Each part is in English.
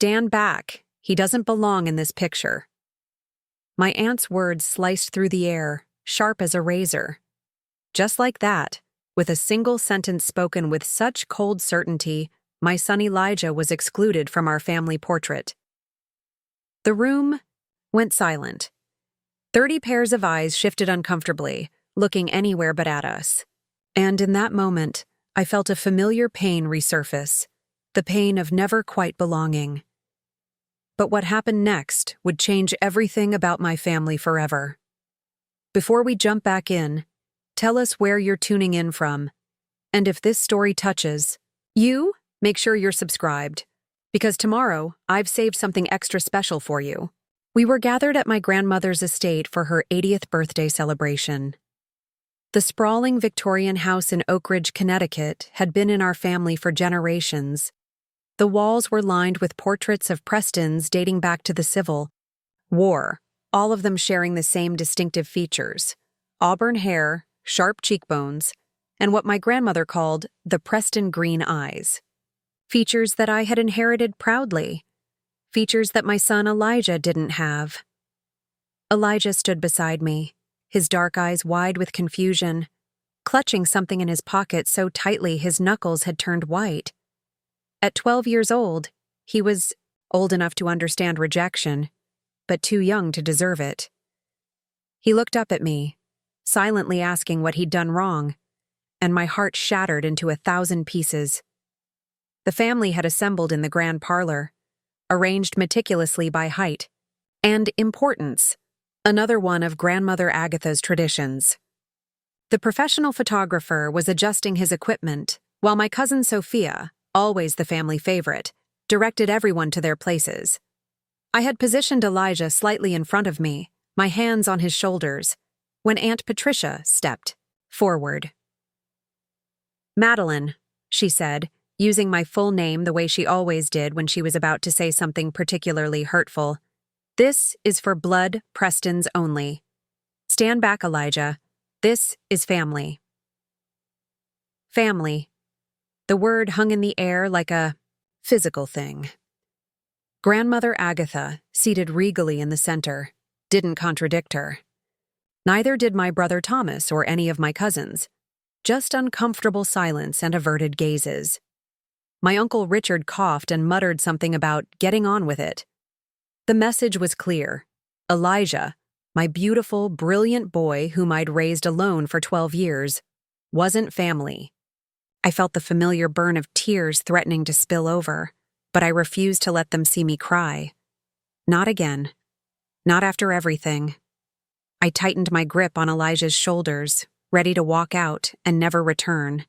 Stand back. He doesn't belong in this picture. My aunt's words sliced through the air, sharp as a razor. Just like that, with a single sentence spoken with such cold certainty, my son Elijah was excluded from our family portrait. The room went silent. 30 pairs of eyes shifted uncomfortably, looking anywhere but at us. And in that moment, I felt a familiar pain resurface, the pain of never quite belonging. But what happened next would change everything about my family forever. Before we jump back in, tell us where you're tuning in from. And if this story touches you, make sure you're subscribed, because tomorrow I've saved something extra special for you. We were gathered at my grandmother's estate for her 80th birthday celebration. The sprawling Victorian house in Oakridge, Connecticut, had been in our family for generations. The walls were lined with portraits of Prestons dating back to the Civil War, all of them sharing the same distinctive features: auburn hair, sharp cheekbones, and what my grandmother called the Preston green eyes. Features that I had inherited proudly. Features that my son Elijah didn't have. Elijah stood beside me, his dark eyes wide with confusion, clutching something in his pocket so tightly his knuckles had turned white. At 12 years old, he was old enough to understand rejection, but too young to deserve it. He looked up at me, silently asking what he'd done wrong, and my heart shattered into 1,000 pieces. The family had assembled in the grand parlor, arranged meticulously by height and importance, another one of Grandmother Agatha's traditions. The professional photographer was adjusting his equipment, while my cousin Sophia, always the family favorite, directed everyone to their places. I had positioned Elijah slightly in front of me, my hands on his shoulders, when Aunt Patricia stepped forward. "Madeline," she said, using my full name the way she always did when she was about to say something particularly hurtful. "This is for blood Prestons only. Stand back, Elijah. This is family." Family. The word hung in the air like a physical thing. Grandmother Agatha, seated regally in the center, didn't contradict her. Neither did my brother Thomas or any of my cousins. Just uncomfortable silence and averted gazes. My Uncle Richard coughed and muttered something about getting on with it. The message was clear. Elijah, my beautiful, brilliant boy whom I'd raised alone for 12 years, wasn't family. I felt the familiar burn of tears threatening to spill over, but I refused to let them see me cry. Not again. Not after everything. I tightened my grip on Elijah's shoulders, ready to walk out and never return,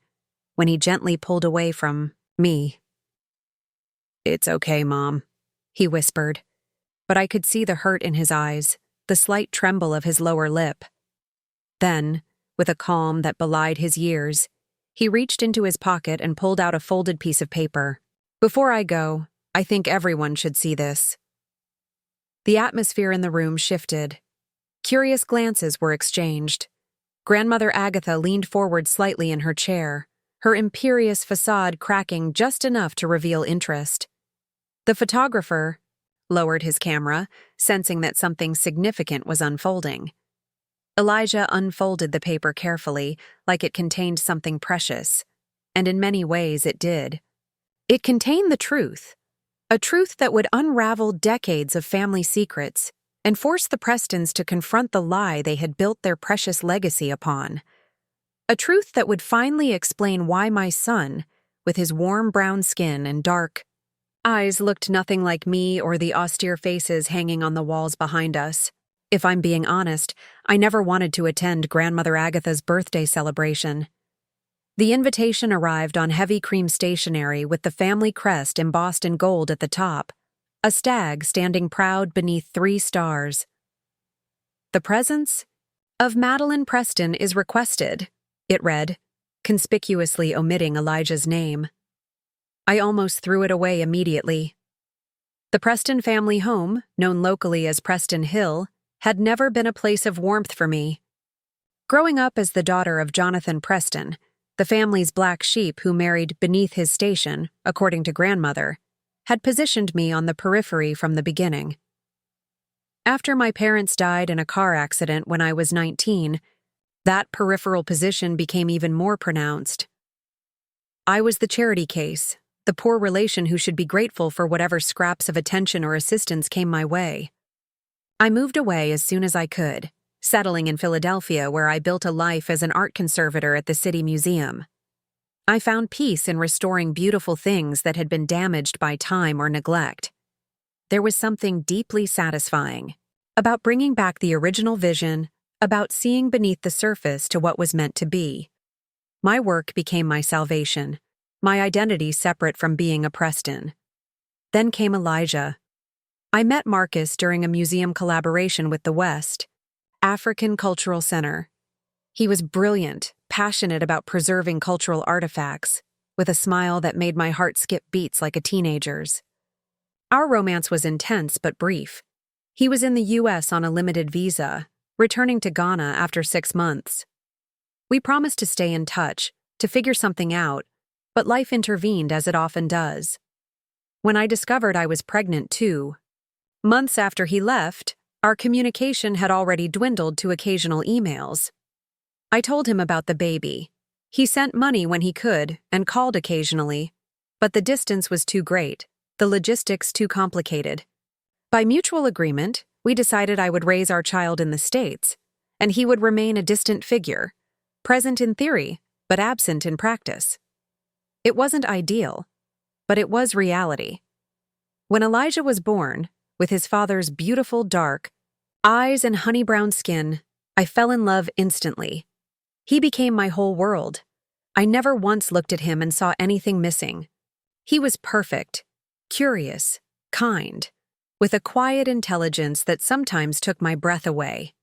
when he gently pulled away from me. "It's okay, Mom," he whispered, but I could see the hurt in his eyes, the slight tremble of his lower lip. Then, with a calm that belied his years, he reached into his pocket and pulled out a folded piece of paper. "Before I go, I think everyone should see this." The atmosphere in the room shifted. Curious glances were exchanged. Grandmother Agatha leaned forward slightly in her chair, her imperious facade cracking just enough to reveal interest. The photographer lowered his camera, sensing that something significant was unfolding. Elijah unfolded the paper carefully, like it contained something precious, and in many ways it did. It contained the truth, a truth that would unravel decades of family secrets and force the Prestons to confront the lie they had built their precious legacy upon. A truth that would finally explain why my son, with his warm brown skin and dark eyes, looked nothing like me or the austere faces hanging on the walls behind us. If I'm being honest, I never wanted to attend Grandmother Agatha's birthday celebration. The invitation arrived on heavy cream stationery with the family crest embossed in gold at the top, a stag standing proud beneath 3 stars. "The presence of Madeline Preston is requested," it read, conspicuously omitting Elijah's name. I almost threw it away immediately. The Preston family home, known locally as Preston Hill, had never been a place of warmth for me. Growing up as the daughter of Jonathan Preston, the family's black sheep who married beneath his station, according to grandmother, had positioned me on the periphery from the beginning. After my parents died in a car accident when I was 19, that peripheral position became even more pronounced. I was the charity case, the poor relation who should be grateful for whatever scraps of attention or assistance came my way. I moved away as soon as I could, settling in Philadelphia where I built a life as an art conservator at the City Museum. I found peace in restoring beautiful things that had been damaged by time or neglect. There was something deeply satisfying about bringing back the original vision, about seeing beneath the surface to what was meant to be. My work became my salvation, my identity separate from being a Preston. Then came Elijah. I met Marcus during a museum collaboration with the West African Cultural Center. He was brilliant, passionate about preserving cultural artifacts, with a smile that made my heart skip beats like a teenager's. Our romance was intense but brief. He was in the U.S. on a limited visa, returning to Ghana after 6 months. We promised to stay in touch, to figure something out, but life intervened as it often does. When I discovered I was pregnant too, months after he left, our communication had already dwindled to occasional emails. I told him about the baby. He sent money when he could and called occasionally, but the distance was too great, the logistics too complicated. By mutual agreement, we decided I would raise our child in the States, and he would remain a distant figure, present in theory, but absent in practice. It wasn't ideal, but it was reality. When Elijah was born, with his father's beautiful dark eyes and honey-brown skin, I fell in love instantly. He became my whole world. I never once looked at him and saw anything missing. He was perfect, curious, kind, with a quiet intelligence that sometimes took my breath away.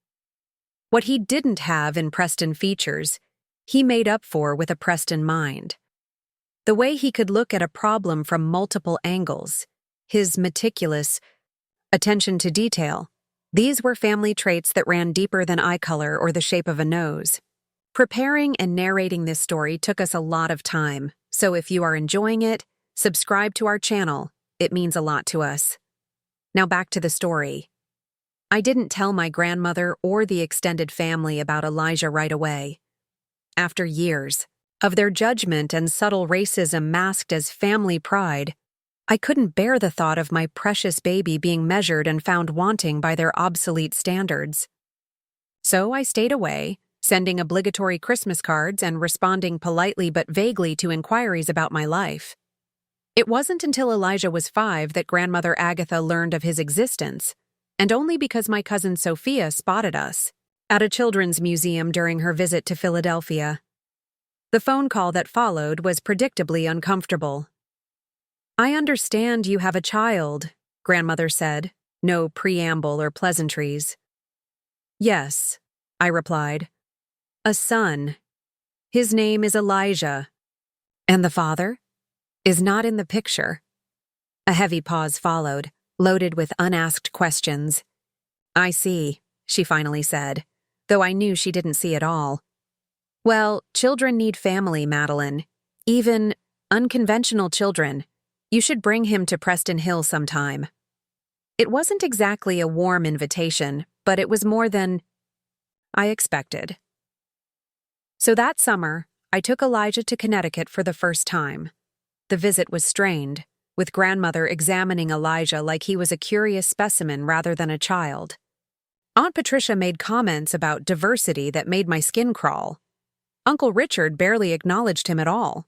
What he didn't have in Preston features, he made up for with a Preston mind. The way he could look at a problem from multiple angles, his meticulous attention to detail, these were family traits that ran deeper than eye color or the shape of a nose. Preparing and narrating this story took us a lot of time, so if you are enjoying it, subscribe to our channel. It means a lot to us. Now back to the story. I didn't tell my grandmother or the extended family about Elijah right away. After years of their judgment and subtle racism masked as family pride, I couldn't bear the thought of my precious baby being measured and found wanting by their obsolete standards. So I stayed away, sending obligatory Christmas cards and responding politely but vaguely to inquiries about my life. It wasn't until Elijah was 5 that grandmother Agatha learned of his existence, and only because my cousin Sophia spotted us at a children's museum during her visit to Philadelphia. The phone call that followed was predictably uncomfortable. "I understand you have a child," grandmother said, no preamble or pleasantries. "Yes," I replied. "A son. His name is Elijah." "And the father?" "Is not in the picture." A heavy pause followed, loaded with unasked questions. "I see," she finally said, though I knew she didn't see it all. "Well, children need family, Madeline. Even unconventional children. You should bring him to Preston Hill sometime." It wasn't exactly a warm invitation, but it was more than I expected. So that summer, I took Elijah to Connecticut for the first time. The visit was strained, with grandmother examining Elijah like he was a curious specimen rather than a child. Aunt Patricia made comments about diversity that made my skin crawl. Uncle Richard barely acknowledged him at all.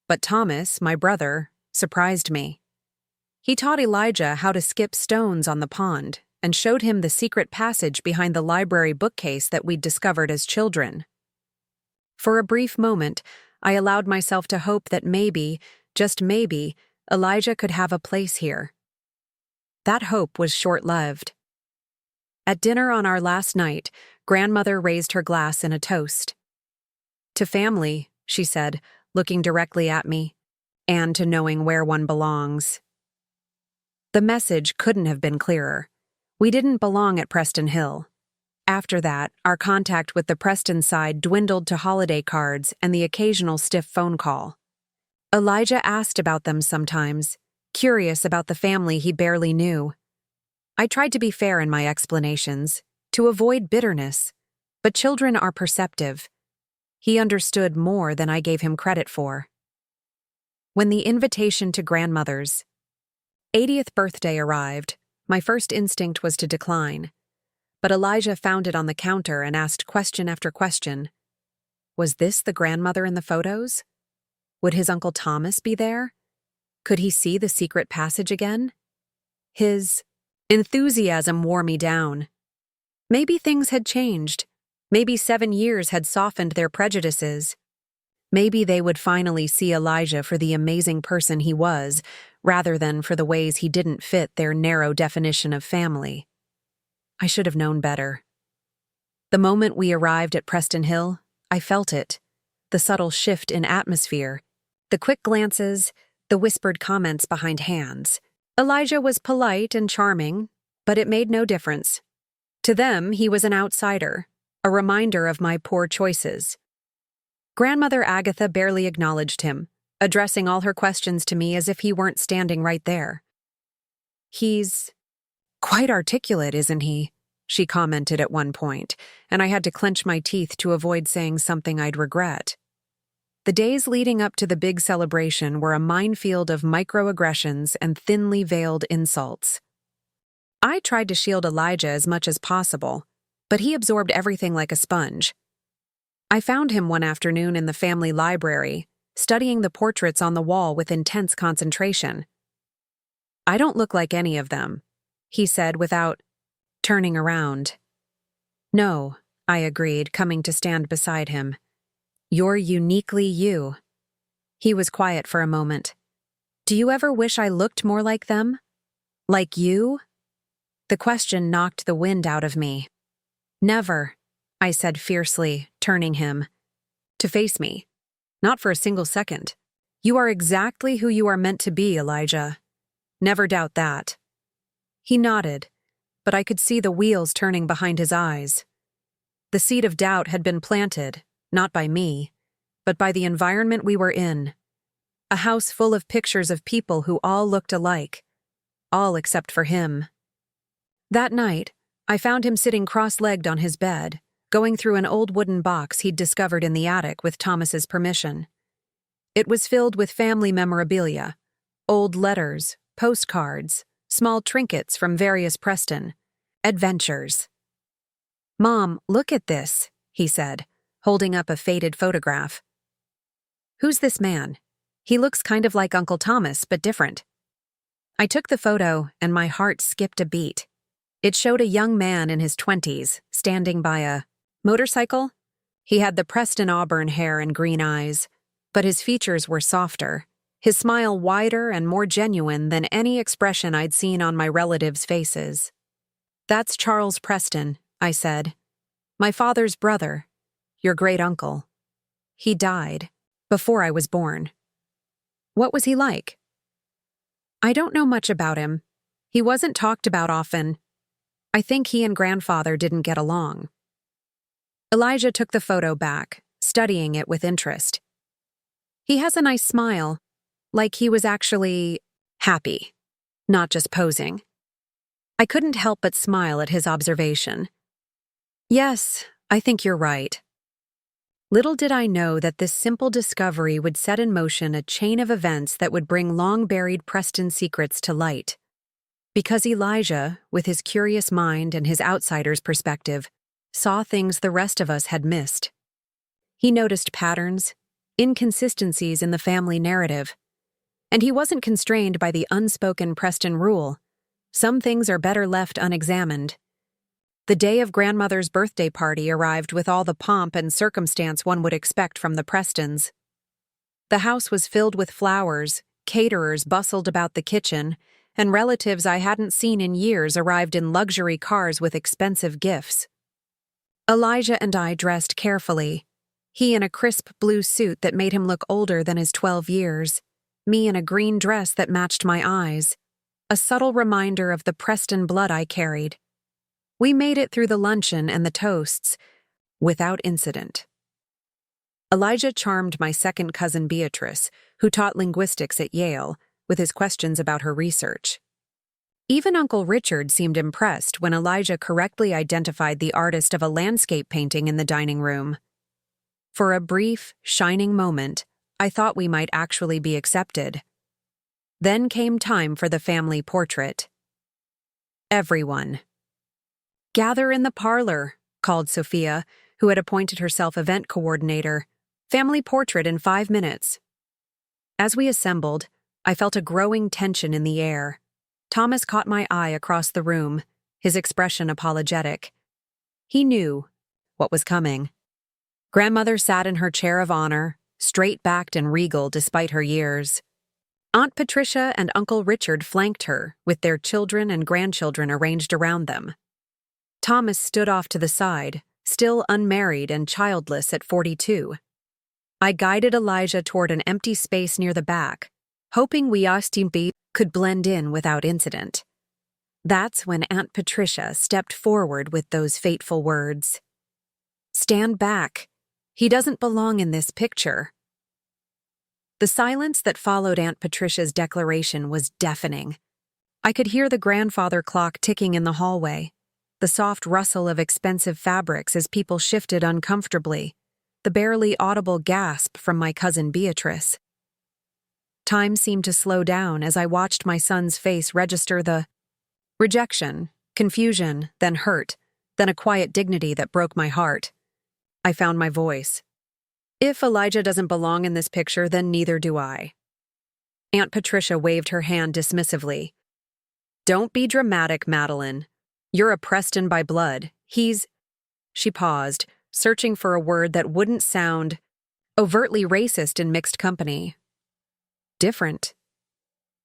But Thomas, my brother, surprised me. He taught Elijah how to skip stones on the pond and showed him the secret passage behind the library bookcase that we'd discovered as children. For a brief moment, I allowed myself to hope that maybe, just maybe, Elijah could have a place here. That hope was short-lived. At dinner on our last night, grandmother raised her glass in a toast. "To family," she said, looking directly at me, "and to knowing where one belongs." The message couldn't have been clearer. We didn't belong at Preston Hill. After that, our contact with the Preston side dwindled to holiday cards and the occasional stiff phone call. Elijah asked about them sometimes, curious about the family he barely knew. I tried to be fair in my explanations, to avoid bitterness, but children are perceptive. He understood more than I gave him credit for. When the invitation to grandmother's 80th birthday arrived, my first instinct was to decline. But Elijah found it on the counter and asked question after question. Was this the grandmother in the photos? Would his Uncle Thomas be there? Could he see the secret passage again? His enthusiasm wore me down. Maybe things had changed. Maybe 7 years had softened their prejudices. Maybe they would finally see Elijah for the amazing person he was, rather than for the ways he didn't fit their narrow definition of family. I should have known better. The moment we arrived at Preston Hill, I felt it. The subtle shift in atmosphere, the quick glances, the whispered comments behind hands. Elijah was polite and charming, but it made no difference. To them, he was an outsider, a reminder of my poor choices. Grandmother Agatha barely acknowledged him, addressing all her questions to me as if he weren't standing right there. "He's quite articulate, isn't he?" she commented at one point, and I had to clench my teeth to avoid saying something I'd regret. The days leading up to the big celebration were a minefield of microaggressions and thinly veiled insults. I tried to shield Elijah as much as possible, but he absorbed everything like a sponge. I found him one afternoon in the family library, studying the portraits on the wall with intense concentration. "I don't look like any of them," he said without turning around. "No," I agreed, coming to stand beside him. "You're uniquely you." He was quiet for a moment. "Do you ever wish I looked more like them? Like you?" The question knocked the wind out of me. "Never," I said fiercely, turning him to face me. "Not for a single second. You are exactly who you are meant to be, Elijah. Never doubt that." He nodded, but I could see the wheels turning behind his eyes. The seed of doubt had been planted, not by me, but by the environment we were in. A house full of pictures of people who all looked alike, all except for him. That night, I found him sitting cross-legged on his bed, going through an old wooden box he'd discovered in the attic with Thomas's permission. It was filled with family memorabilia, old letters, postcards, small trinkets from various Preston adventures. "Mom, look at this," he said, holding up a faded photograph. "Who's this man? He looks kind of like Uncle Thomas, but different." I took the photo, and my heart skipped a beat. It showed a young man in his 20s, standing by a motorcycle. He had the Preston auburn hair and green eyes, but his features were softer, his smile wider and more genuine than any expression I'd seen on my relatives' faces. "That's Charles Preston," I said. "My father's brother, your great-uncle. He died before I was born." "What was he like?" "I don't know much about him. He wasn't talked about often. I think he and grandfather didn't get along." Elijah took the photo back, studying it with interest. "He has a nice smile, like he was actually happy, not just posing." I couldn't help but smile at his observation. "Yes, I think you're right." Little did I know that this simple discovery would set in motion a chain of events that would bring long-buried Preston secrets to light. Because Elijah, with his curious mind and his outsider's perspective, saw things the rest of us had missed. He noticed patterns, inconsistencies in the family narrative. And he wasn't constrained by the unspoken Preston rule: some things are better left unexamined. The day of grandmother's birthday party arrived with all the pomp and circumstance one would expect from the Prestons. The house was filled with flowers, caterers bustled about the kitchen, and relatives I hadn't seen in years arrived in luxury cars with expensive gifts. Elijah and I dressed carefully, he in a crisp blue suit that made him look older than his 12 years, me in a green dress that matched my eyes, a subtle reminder of the Preston blood I carried. We made it through the luncheon and the toasts without incident. Elijah charmed my second cousin Beatrice, who taught linguistics at Yale, with his questions about her research. Even Uncle Richard seemed impressed when Elijah correctly identified the artist of a landscape painting in the dining room. For a brief, shining moment, I thought we might actually be accepted. Then came time for the family portrait. Everyone. "Gather in the parlor," called Sophia, who had appointed herself event coordinator. "Family portrait in 5 minutes." As we assembled, I felt a growing tension in the air. Thomas caught my eye across the room, his expression apologetic. He knew what was coming. Grandmother sat in her chair of honor, straight-backed and regal despite her years. Aunt Patricia and Uncle Richard flanked her, with their children and grandchildren arranged around them. Thomas stood off to the side, still unmarried and childless at 42. I guided Elijah toward an empty space near the back, hoping we could blend in without incident. That's when Aunt Patricia stepped forward with those fateful words. "Stand back. He doesn't belong in this picture." The silence that followed Aunt Patricia's declaration was deafening. I could hear the grandfather clock ticking in the hallway, the soft rustle of expensive fabrics as people shifted uncomfortably, the barely audible gasp from my cousin Beatrice. Time seemed to slow down as I watched my son's face register the rejection, confusion, then hurt, then a quiet dignity that broke my heart. I found my voice. "If Elijah doesn't belong in this picture, then neither do I." Aunt Patricia waved her hand dismissively. "Don't be dramatic, Madeline. You're a Preston by blood. She paused, searching for a word that wouldn't sound overtly racist in mixed company. "Different."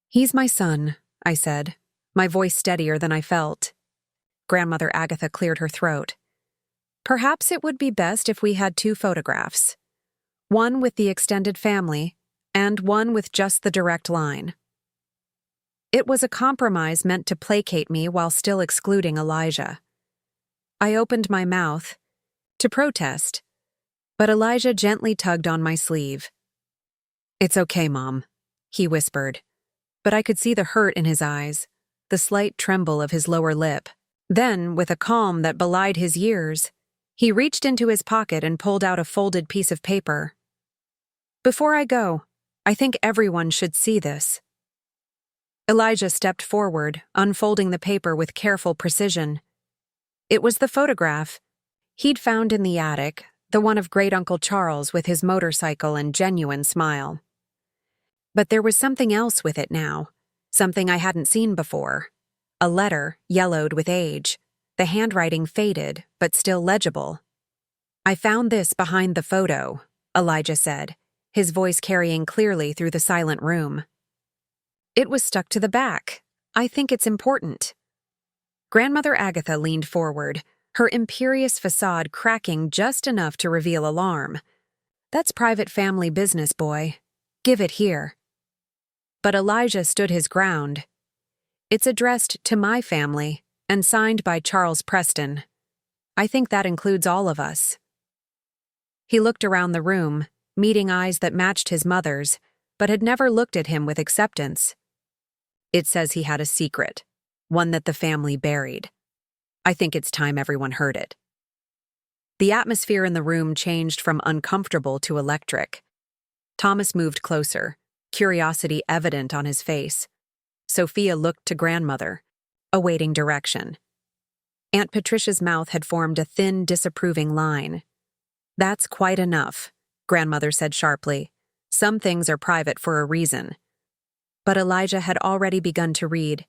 "He's my son," I said, my voice steadier than I felt. Grandmother Agatha cleared her throat. "Perhaps it would be best if we had 2 photographs. One with the extended family, and one with just the direct line." It was a compromise meant to placate me while still excluding Elijah. I opened my mouth to protest, but Elijah gently tugged on my sleeve. "It's okay, Mom," he whispered, but I could see the hurt in his eyes, the slight tremble of his lower lip. Then, with a calm that belied his years, he reached into his pocket and pulled out a folded piece of paper. "Before I go, I think everyone should see this." Elijah stepped forward, unfolding the paper with careful precision. It was the photograph he'd found in the attic, the one of great-uncle Charles with his motorcycle and genuine smile. But there was something else with it now, something I hadn't seen before. A letter, yellowed with age, the handwriting faded but still legible. "I found this behind the photo," Elijah said, his voice carrying clearly through the silent room. "It was stuck to the back. I think it's important." Grandmother Agatha leaned forward, her imperious facade cracking just enough to reveal alarm. "That's private family business, boy. Give it here." But Elijah stood his ground. "It's addressed to my family and signed by Charles Preston. I think that includes all of us." He looked around the room, meeting eyes that matched his mother's, but had never looked at him with acceptance. "It says he had a secret, one that the family buried. I think it's time everyone heard it." The atmosphere in the room changed from uncomfortable to electric. Thomas moved closer, curiosity evident on his face. Sophia looked to grandmother, awaiting direction. Aunt Patricia's mouth had formed a thin, disapproving line. "That's quite enough," grandmother said sharply. "Some things are private for a reason." But Elijah had already begun to read.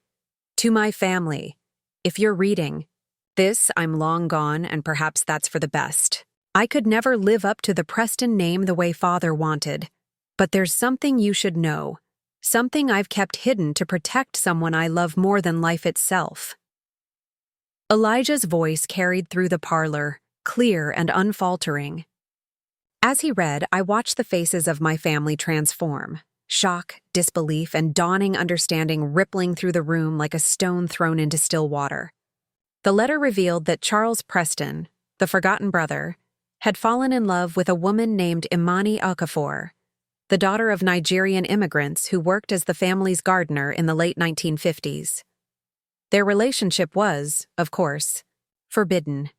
"To my family, if you're reading this, I'm long gone, and perhaps that's for the best. I could never live up to the Preston name the way Father wanted. But there's something you should know, something I've kept hidden to protect someone I love more than life itself." Elijah's voice carried through the parlor, clear and unfaltering. As he read, I watched the faces of my family transform, shock, disbelief, and dawning understanding rippling through the room like a stone thrown into still water. The letter revealed that Charles Preston, the forgotten brother, had fallen in love with a woman named Imani Okafor. the daughter of Nigerian immigrants who worked as the family's gardener in the late 1950s. Their relationship was, of course, forbidden.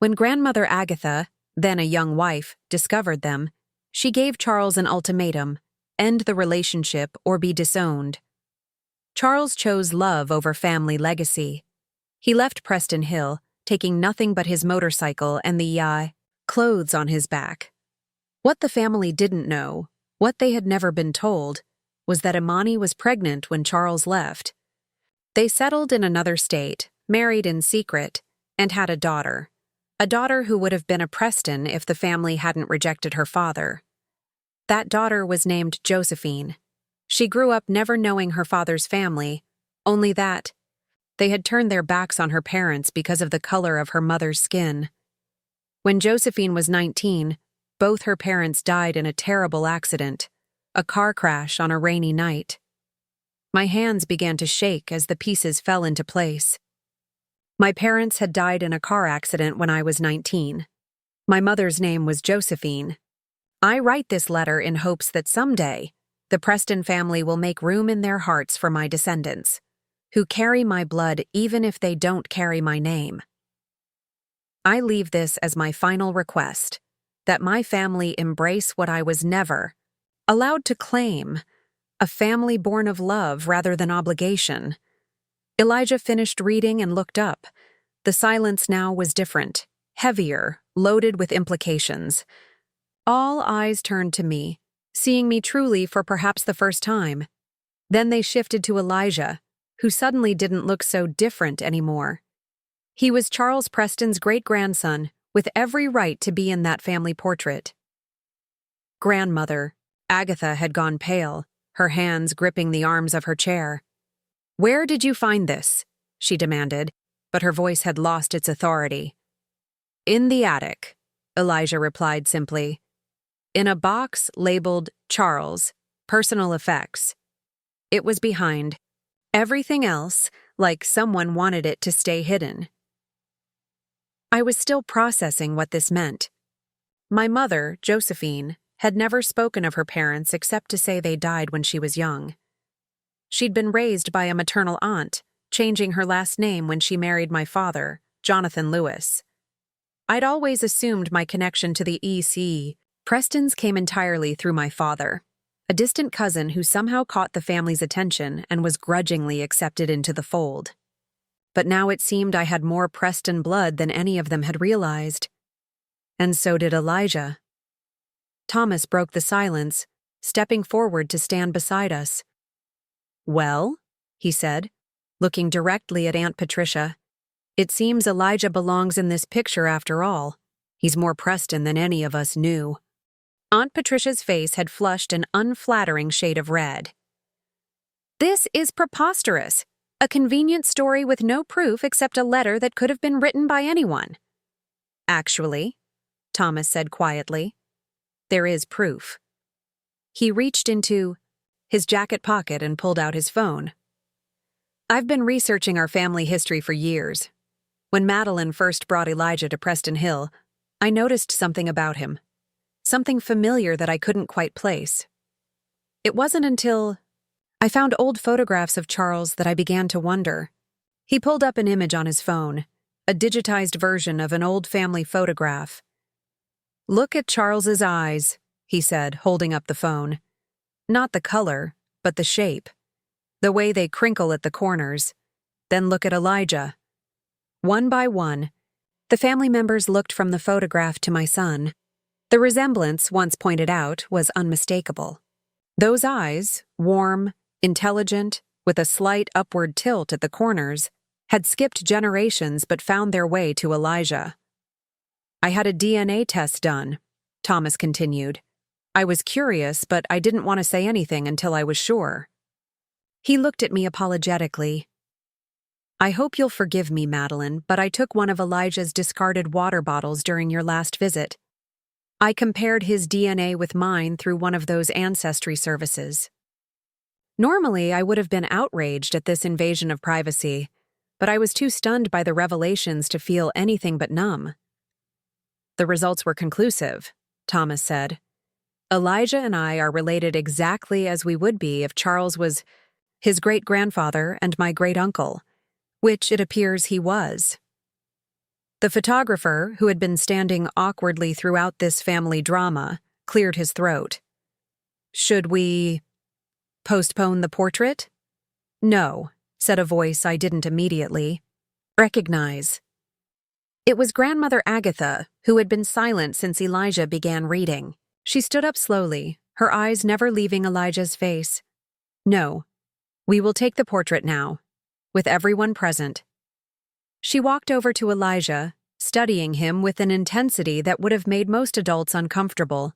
When grandmother Agatha, then a young wife, discovered them, she gave Charles an ultimatum: end the relationship or be disowned. Charles chose love over family legacy. He left Preston Hill, taking nothing but his motorcycle and the clothes on his back. What the family didn't know, what they had never been told, was that Imani was pregnant when Charles left. They settled in another state, married in secret, and had a daughter who would have been a Preston if the family hadn't rejected her father. That daughter was named Josephine. She grew up never knowing her father's family, only that they had turned their backs on her parents because of the color of her mother's skin. When Josephine was 19, both her parents died in a terrible accident, a car crash on a rainy night. My hands began to shake as the pieces fell into place. My parents had died in a car accident when I was 19. My mother's name was Josephine. I write this letter in hopes that someday the Preston family will make room in their hearts for my descendants, who carry my blood even if they don't carry my name. I leave this as my final request, that my family embrace what I was never allowed to claim, a family born of love rather than obligation. Elijah finished reading and looked up. The silence now was different, heavier, loaded with implications. All eyes turned to me, seeing me truly for perhaps the first time. Then they shifted to Elijah, who suddenly didn't look so different anymore. He was Charles Preston's great-grandson, with every right to be in that family portrait. Grandmother, Agatha, had gone pale, her hands gripping the arms of her chair. "Where did you find this?" she demanded, but her voice had lost its authority. "In the attic," Elijah replied simply. "In a box labeled Charles, Personal Effects. It was behind everything else, like someone wanted it to stay hidden." I was still processing what this meant. My mother, Josephine, had never spoken of her parents except to say they died when she was young. She'd been raised by a maternal aunt, changing her last name when she married my father, Jonathan Lewis. I'd always assumed my connection to the Prestons came entirely through my father, a distant cousin who somehow caught the family's attention and was grudgingly accepted into the fold. But now it seemed I had more Preston blood than any of them had realized. And so did Elijah. Thomas broke the silence, stepping forward to stand beside us. "Well," he said, looking directly at Aunt Patricia, "it seems Elijah belongs in this picture after all. He's more Preston than any of us knew." Aunt Patricia's face had flushed an unflattering shade of red. "This is preposterous. A convenient story with no proof except a letter that could have been written by anyone." "Actually," Thomas said quietly, "there is proof." He reached into his jacket pocket and pulled out his phone. "I've been researching our family history for years. When Madeline first brought Elijah to Preston Hill, I noticed something about him. Something familiar that I couldn't quite place. It wasn't until I found old photographs of Charles that I began to wonder." He pulled up an image on his phone, a digitized version of an old family photograph. "Look at Charles's eyes," he said, holding up the phone. "Not the color, but the shape. The way they crinkle at the corners. Then look at Elijah." One by one, the family members looked from the photograph to my son. The resemblance, once pointed out, was unmistakable. Those eyes, warm, intelligent, with a slight upward tilt at the corners, had skipped generations but found their way to Elijah. "I had a DNA test done," Thomas continued. "I was curious, but I didn't want to say anything until I was sure." He looked at me apologetically. "I hope you'll forgive me, Madeline, but I took one of Elijah's discarded water bottles during your last visit. I compared his DNA with mine through one of those ancestry services." Normally, I would have been outraged at this invasion of privacy, but I was too stunned by the revelations to feel anything but numb. "The results were conclusive," Thomas said. Elijah and I are related exactly as we would be if Charles was his great-grandfather and my great-uncle, which it appears he was. The photographer, who had been standing awkwardly throughout this family drama, cleared his throat. "Should we postpone the portrait?" "No," said a voice I didn't immediately recognize. It was Grandmother Agatha, who had been silent since Elijah began reading. She stood up slowly, her eyes never leaving Elijah's face. "No, we will take the portrait now, with everyone present." She walked over to Elijah, studying him with an intensity that would have made most adults uncomfortable.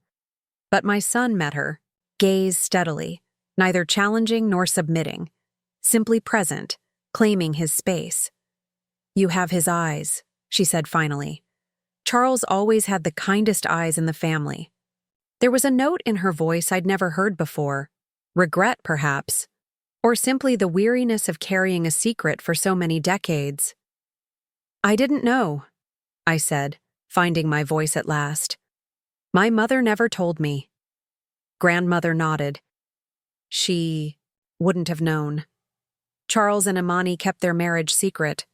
But my son met her, gazed steadily, neither challenging nor submitting, simply present, claiming his space. "You have his eyes," she said finally. Charles always had the kindest eyes in the family. There was a note in her voice I'd never heard before, regret perhaps, or simply the weariness of carrying a secret for so many decades. "I didn't know," I said, finding my voice at last. "My mother never told me." Grandmother nodded. She wouldn't have known. Charles and Imani kept their marriage secret.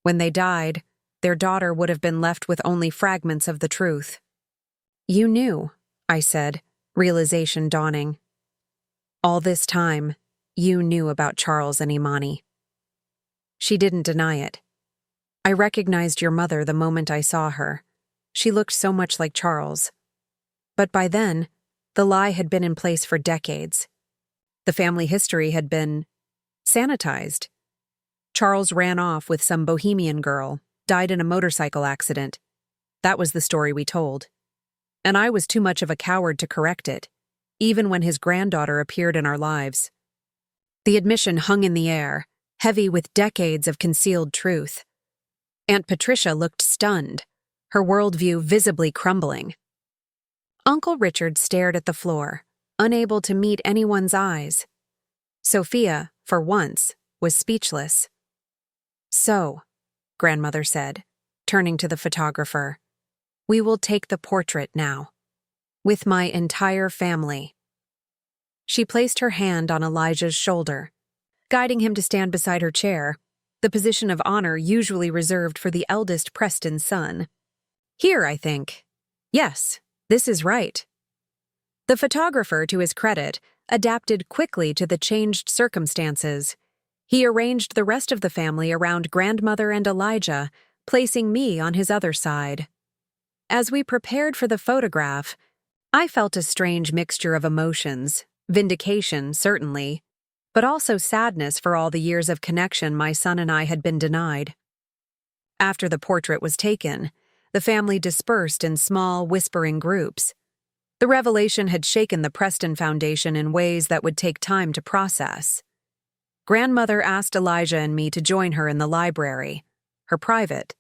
When they died, their daughter would have been left with only fragments of the truth. "You knew," I said, realization dawning. "All this time, you knew about Charles and Imani." She didn't deny it. "I recognized your mother the moment I saw her. She looked so much like Charles." But by then, the lie had been in place for decades. The family history had been sanitized. Charles ran off with some bohemian girl, died in a motorcycle accident. That was the story we told. And I was too much of a coward to correct it, even when his granddaughter appeared in our lives. The admission hung in the air, heavy with decades of concealed truth. Aunt Patricia looked stunned, her worldview visibly crumbling. Uncle Richard stared at the floor, unable to meet anyone's eyes. Sophia, for once, was speechless. "So," Grandmother said, turning to the photographer, "we will take the portrait now, with my entire family." She placed her hand on Elijah's shoulder, guiding him to stand beside her chair, the position of honor usually reserved for the eldest Preston son. "Here, I think. Yes, this is right." The photographer, to his credit, adapted quickly to the changed circumstances. He arranged the rest of the family around Grandmother and Elijah, placing me on his other side. As we prepared for the photograph, I felt a strange mixture of emotions, vindication, certainly, but also sadness for all the years of connection my son and I had been denied. After the portrait was taken, the family dispersed in small, whispering groups. The revelation had shaken the Preston Foundation in ways that would take time to process. Grandmother asked Elijah and me to join her in the library, her private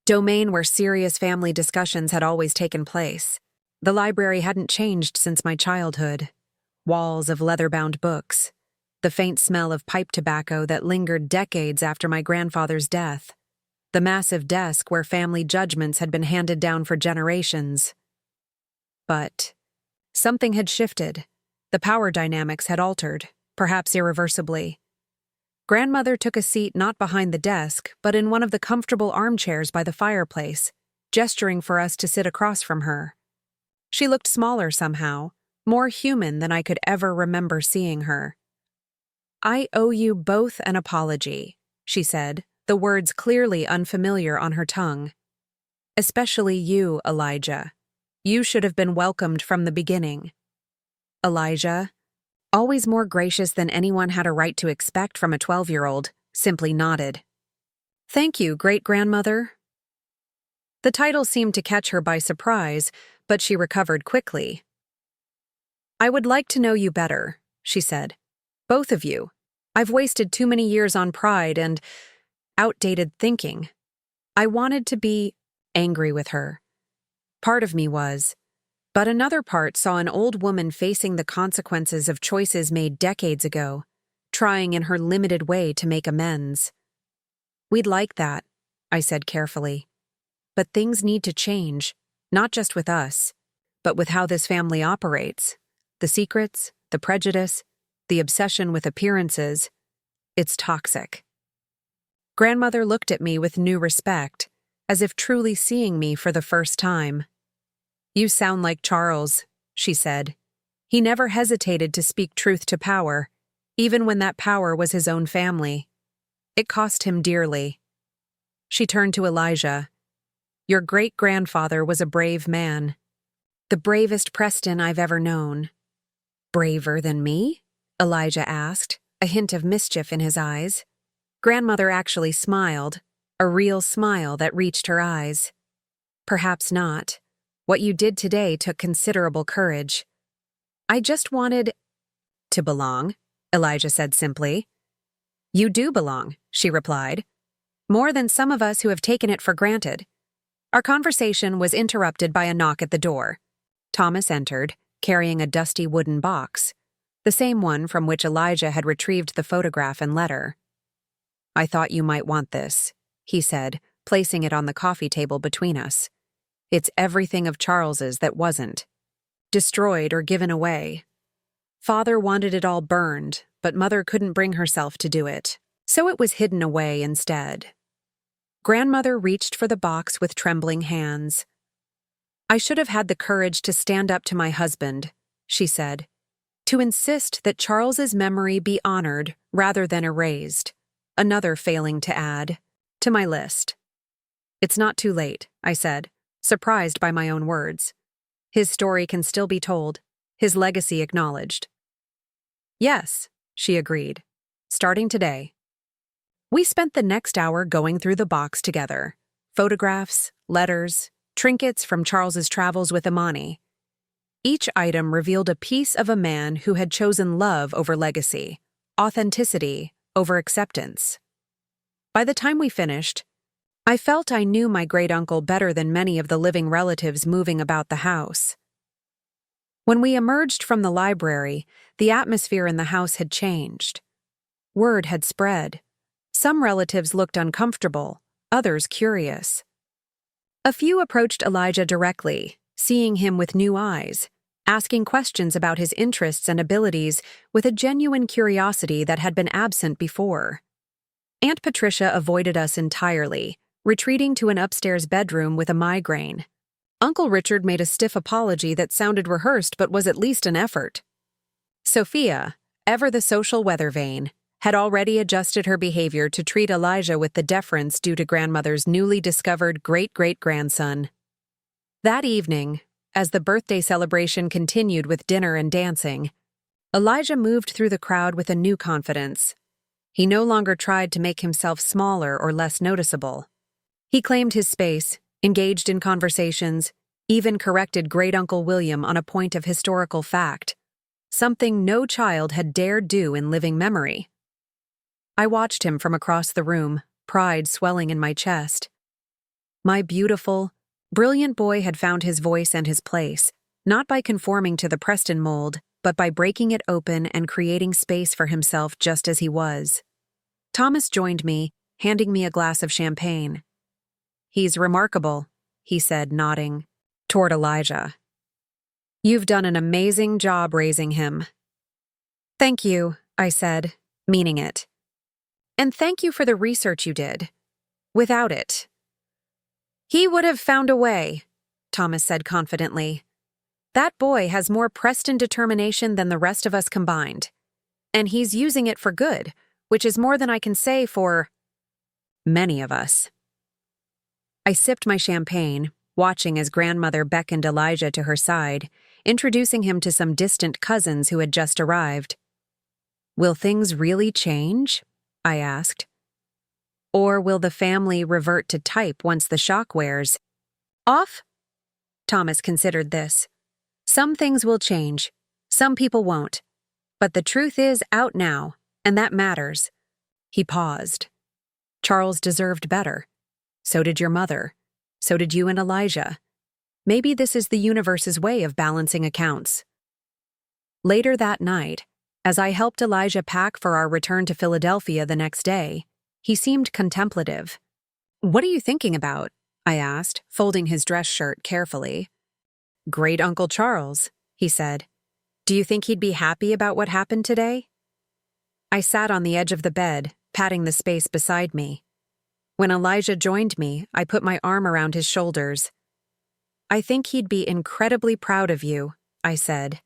domain where serious family discussions had always taken place. The library hadn't changed since my childhood. Walls of leather-bound books, the faint smell of pipe tobacco that lingered decades after my grandfather's death, the massive desk where family judgments had been handed down for generations. But something had shifted. The power dynamics had altered, perhaps irreversibly. Grandmother took a seat not behind the desk, but in one of the comfortable armchairs by the fireplace, gesturing for us to sit across from her. She looked smaller somehow, more human than I could ever remember seeing her. "I owe you both an apology," she said, the words clearly unfamiliar on her tongue. "Especially you, Elijah. You should have been welcomed from the beginning." Elijah, always more gracious than anyone had a right to expect from a 12-year-old, simply nodded. "Thank you, great-grandmother." The title seemed to catch her by surprise, but she recovered quickly. "I would like to know you better," she said. "Both of you. I've wasted too many years on pride and outdated thinking." I wanted to be angry with her. Part of me was, but another part saw an old woman facing the consequences of choices made decades ago, trying in her limited way to make amends. "We'd like that," I said carefully. "But things need to change, not just with us. but with how this family operates. The secrets, the prejudice, the obsession with appearances. It's toxic. Grandmother looked at me with new respect, as if truly seeing me for the first time. "You sound like Charles," she said. "He never hesitated to speak truth to power, even when that power was his own family. It cost him dearly." She turned to Elijah. "Your great-grandfather was a brave man. The bravest Preston I've ever known." "Braver than me?" Elijah asked, a hint of mischief in his eyes. Grandmother actually smiled, a real smile that reached her eyes. "Perhaps not. What you did today took considerable courage." "I just wanted to belong," Elijah said simply. "You do belong," she replied. "More than some of us who have taken it for granted." Our conversation was interrupted by a knock at the door. Thomas entered, carrying a dusty wooden box, the same one from which Elijah had retrieved the photograph and letter. "I thought you might want this," he said, placing it on the coffee table between us. "It's everything of Charles's that wasn't. Destroyed or given away. Father wanted it all burned, but Mother couldn't bring herself to do it, so it was hidden away instead." Grandmother reached for the box with trembling hands. "I should have had the courage to stand up to my husband," she said, "to insist that Charles's memory be honored rather than erased. Another failing to add to my list." "It's not too late," I said, surprised by my own words. "His story can still be told, his legacy acknowledged." "Yes," she agreed, "starting today." We spent the next hour going through the box together. Photographs, letters, trinkets from Charles's travels with Imani. Each item revealed a piece of a man who had chosen love over legacy, authenticity over acceptance. By the time we finished, I felt I knew my great-uncle better than many of the living relatives moving about the house. When we emerged from the library, the atmosphere in the house had changed. Word had spread. Some relatives looked uncomfortable, others curious. A few approached Elijah directly, seeing him with new eyes, asking questions about his interests and abilities with a genuine curiosity that had been absent before. Aunt Patricia avoided us entirely, retreating to an upstairs bedroom with a migraine. Uncle Richard made a stiff apology that sounded rehearsed but was at least an effort. Sophia, ever the social weather vane, had already adjusted her behavior to treat Elijah with the deference due to grandmother's newly discovered great-great-grandson. That evening, as the birthday celebration continued with dinner and dancing, Elijah moved through the crowd with a new confidence. He no longer tried to make himself smaller or less noticeable. He claimed his space, engaged in conversations, even corrected Great-Uncle William on a point of historical fact, something no child had dared do in living memory. I watched him from across the room, pride swelling in my chest. My beautiful, brilliant boy had found his voice and his place, not by conforming to the Preston mold, but by breaking it open and creating space for himself just as he was. Thomas joined me, handing me a glass of champagne. "He's remarkable," he said, nodding toward Elijah. "You've done an amazing job raising him." "Thank you," I said, meaning it. "And thank you for the research you did. Without it, he would have found a way," Thomas said confidently. "That boy has more Preston determination than the rest of us combined. And he's using it for good, which is more than I can say for many of us." I sipped my champagne, watching as grandmother beckoned Elijah to her side, introducing him to some distant cousins who had just arrived. "Will things really change?" I asked. "Or will the family revert to type once the shock wears off?" Thomas considered this. "Some things will change, some people won't. But the truth is out now, and that matters." He paused. "Charles deserved better. So did your mother. So did you and Elijah. Maybe this is the universe's way of balancing accounts." Later that night, as I helped Elijah pack for our return to Philadelphia the next day, he seemed contemplative. "What are you thinking about?" I asked, folding his dress shirt carefully. Great Uncle Charles, he said. Do you think he'd be happy about what happened today? I sat on the edge of the bed, patting the space beside me. When Elijah joined me, I put my arm around his shoulders. I think he'd be incredibly proud of you, I said.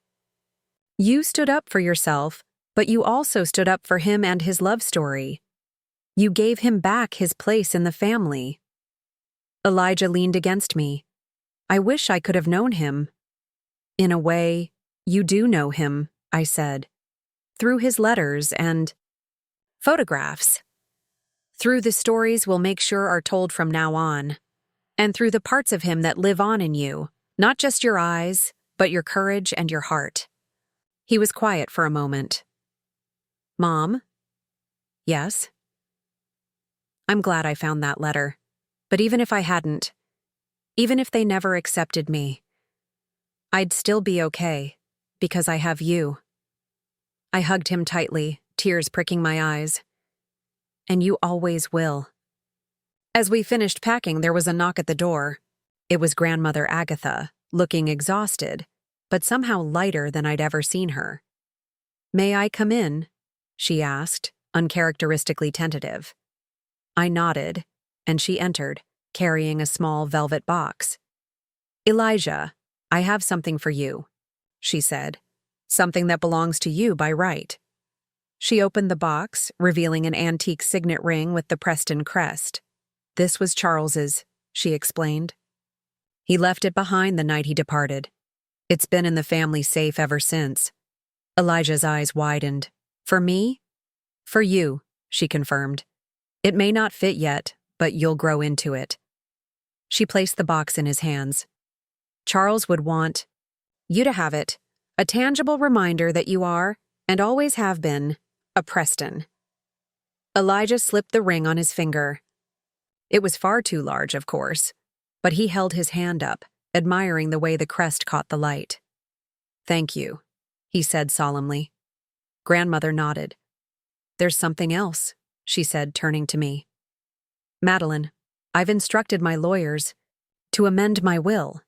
You stood up for yourself, but you also stood up for him and his love story. You gave him back his place in the family. Elijah leaned against me. I wish I could have known him. In a way, you do know him, I said. Through his letters and photographs. Through the stories we'll make sure are told from now on. And through the parts of him that live on in you, not just your eyes, but your courage and your heart. He was quiet for a moment. Mom? Yes? I'm glad I found that letter. But even if I hadn't, even if they never accepted me, I'd still be okay, because I have you. I hugged him tightly, tears pricking my eyes. And you always will. As we finished packing, there was a knock at the door. It was Grandmother Agatha, looking exhausted, but somehow lighter than I'd ever seen her. May I come in? She asked, uncharacteristically tentative. I nodded, and she entered, carrying a small velvet box. Elijah, I have something for you, she said. Something that belongs to you by right. She opened the box, revealing an antique signet ring with the Preston crest. This was Charles's, she explained. He left it behind the night he departed. It's been in the family safe ever since. Elijah's eyes widened. For me? For you, she confirmed. It may not fit yet, but you'll grow into it. She placed the box in his hands. Charles would want you to have it, a tangible reminder that you are, and always have been, a Preston. Elijah slipped the ring on his finger. It was far too large, of course, but he held his hand up, admiring the way the crest caught the light. Thank you, he said solemnly. Grandmother nodded. There's something else, she said, turning to me. Madeline, I've instructed my lawyers to amend my will.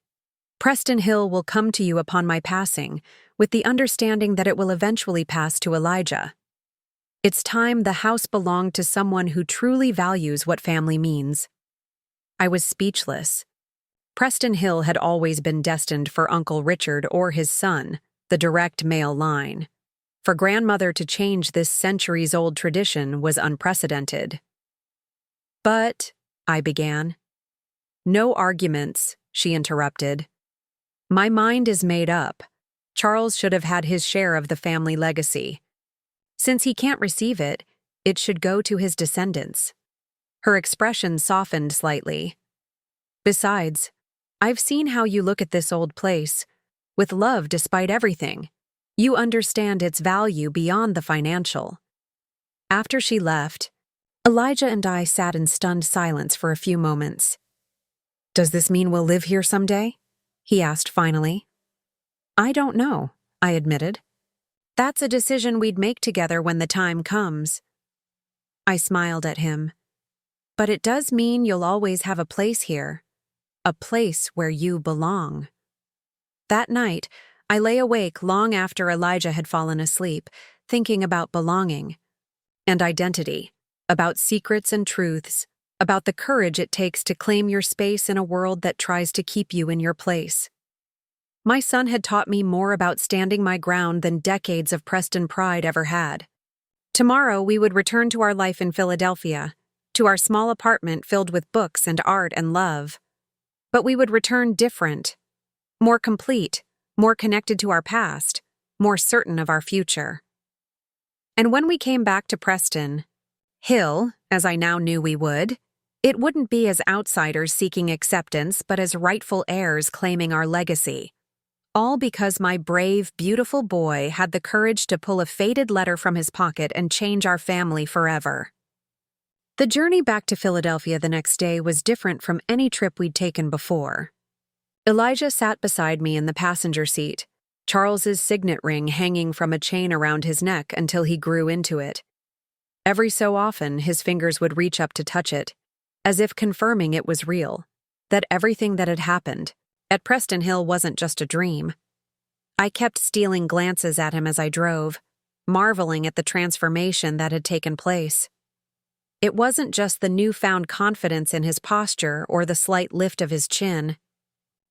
Preston Hill will come to you upon my passing, with the understanding that it will eventually pass to Elijah. It's time the house belonged to someone who truly values what family means. I was speechless. Preston Hill had always been destined for Uncle Richard or his son, the direct male line. For Grandmother to change this centuries-old tradition was unprecedented. But, I began. No arguments, she interrupted. My mind is made up. Charles should have had his share of the family legacy. Since he can't receive it, it should go to his descendants. Her expression softened slightly. Besides, I've seen how you look at this old place, with love despite everything. You understand its value beyond the financial. After she left, Elijah and I sat in stunned silence for a few moments. Does this mean we'll live here someday? He asked finally. I don't know, I admitted. That's a decision we'd make together when the time comes. I smiled at him. But it does mean you'll always have a place here. A place where you belong. That night, I lay awake long after Elijah had fallen asleep, thinking about belonging and identity, about secrets and truths, about the courage it takes to claim your space in a world that tries to keep you in your place. My son had taught me more about standing my ground than decades of Preston pride ever had. Tomorrow we would return to our life in Philadelphia, to our small apartment filled with books and art and love. But we would return different, more complete, more connected to our past, more certain of our future. And when we came back to Preston Hill, as I now knew we would, it wouldn't be as outsiders seeking acceptance, but as rightful heirs claiming our legacy. All because my brave, beautiful boy had the courage to pull a faded letter from his pocket and change our family forever. The journey back to Philadelphia the next day was different from any trip we'd taken before. Elijah sat beside me in the passenger seat, Charles's signet ring hanging from a chain around his neck until he grew into it. Every so often, his fingers would reach up to touch it, as if confirming it was real, that everything that had happened, at Preston Hill wasn't just a dream. I kept stealing glances at him as I drove, marveling at the transformation that had taken place. It wasn't just the newfound confidence in his posture or the slight lift of his chin.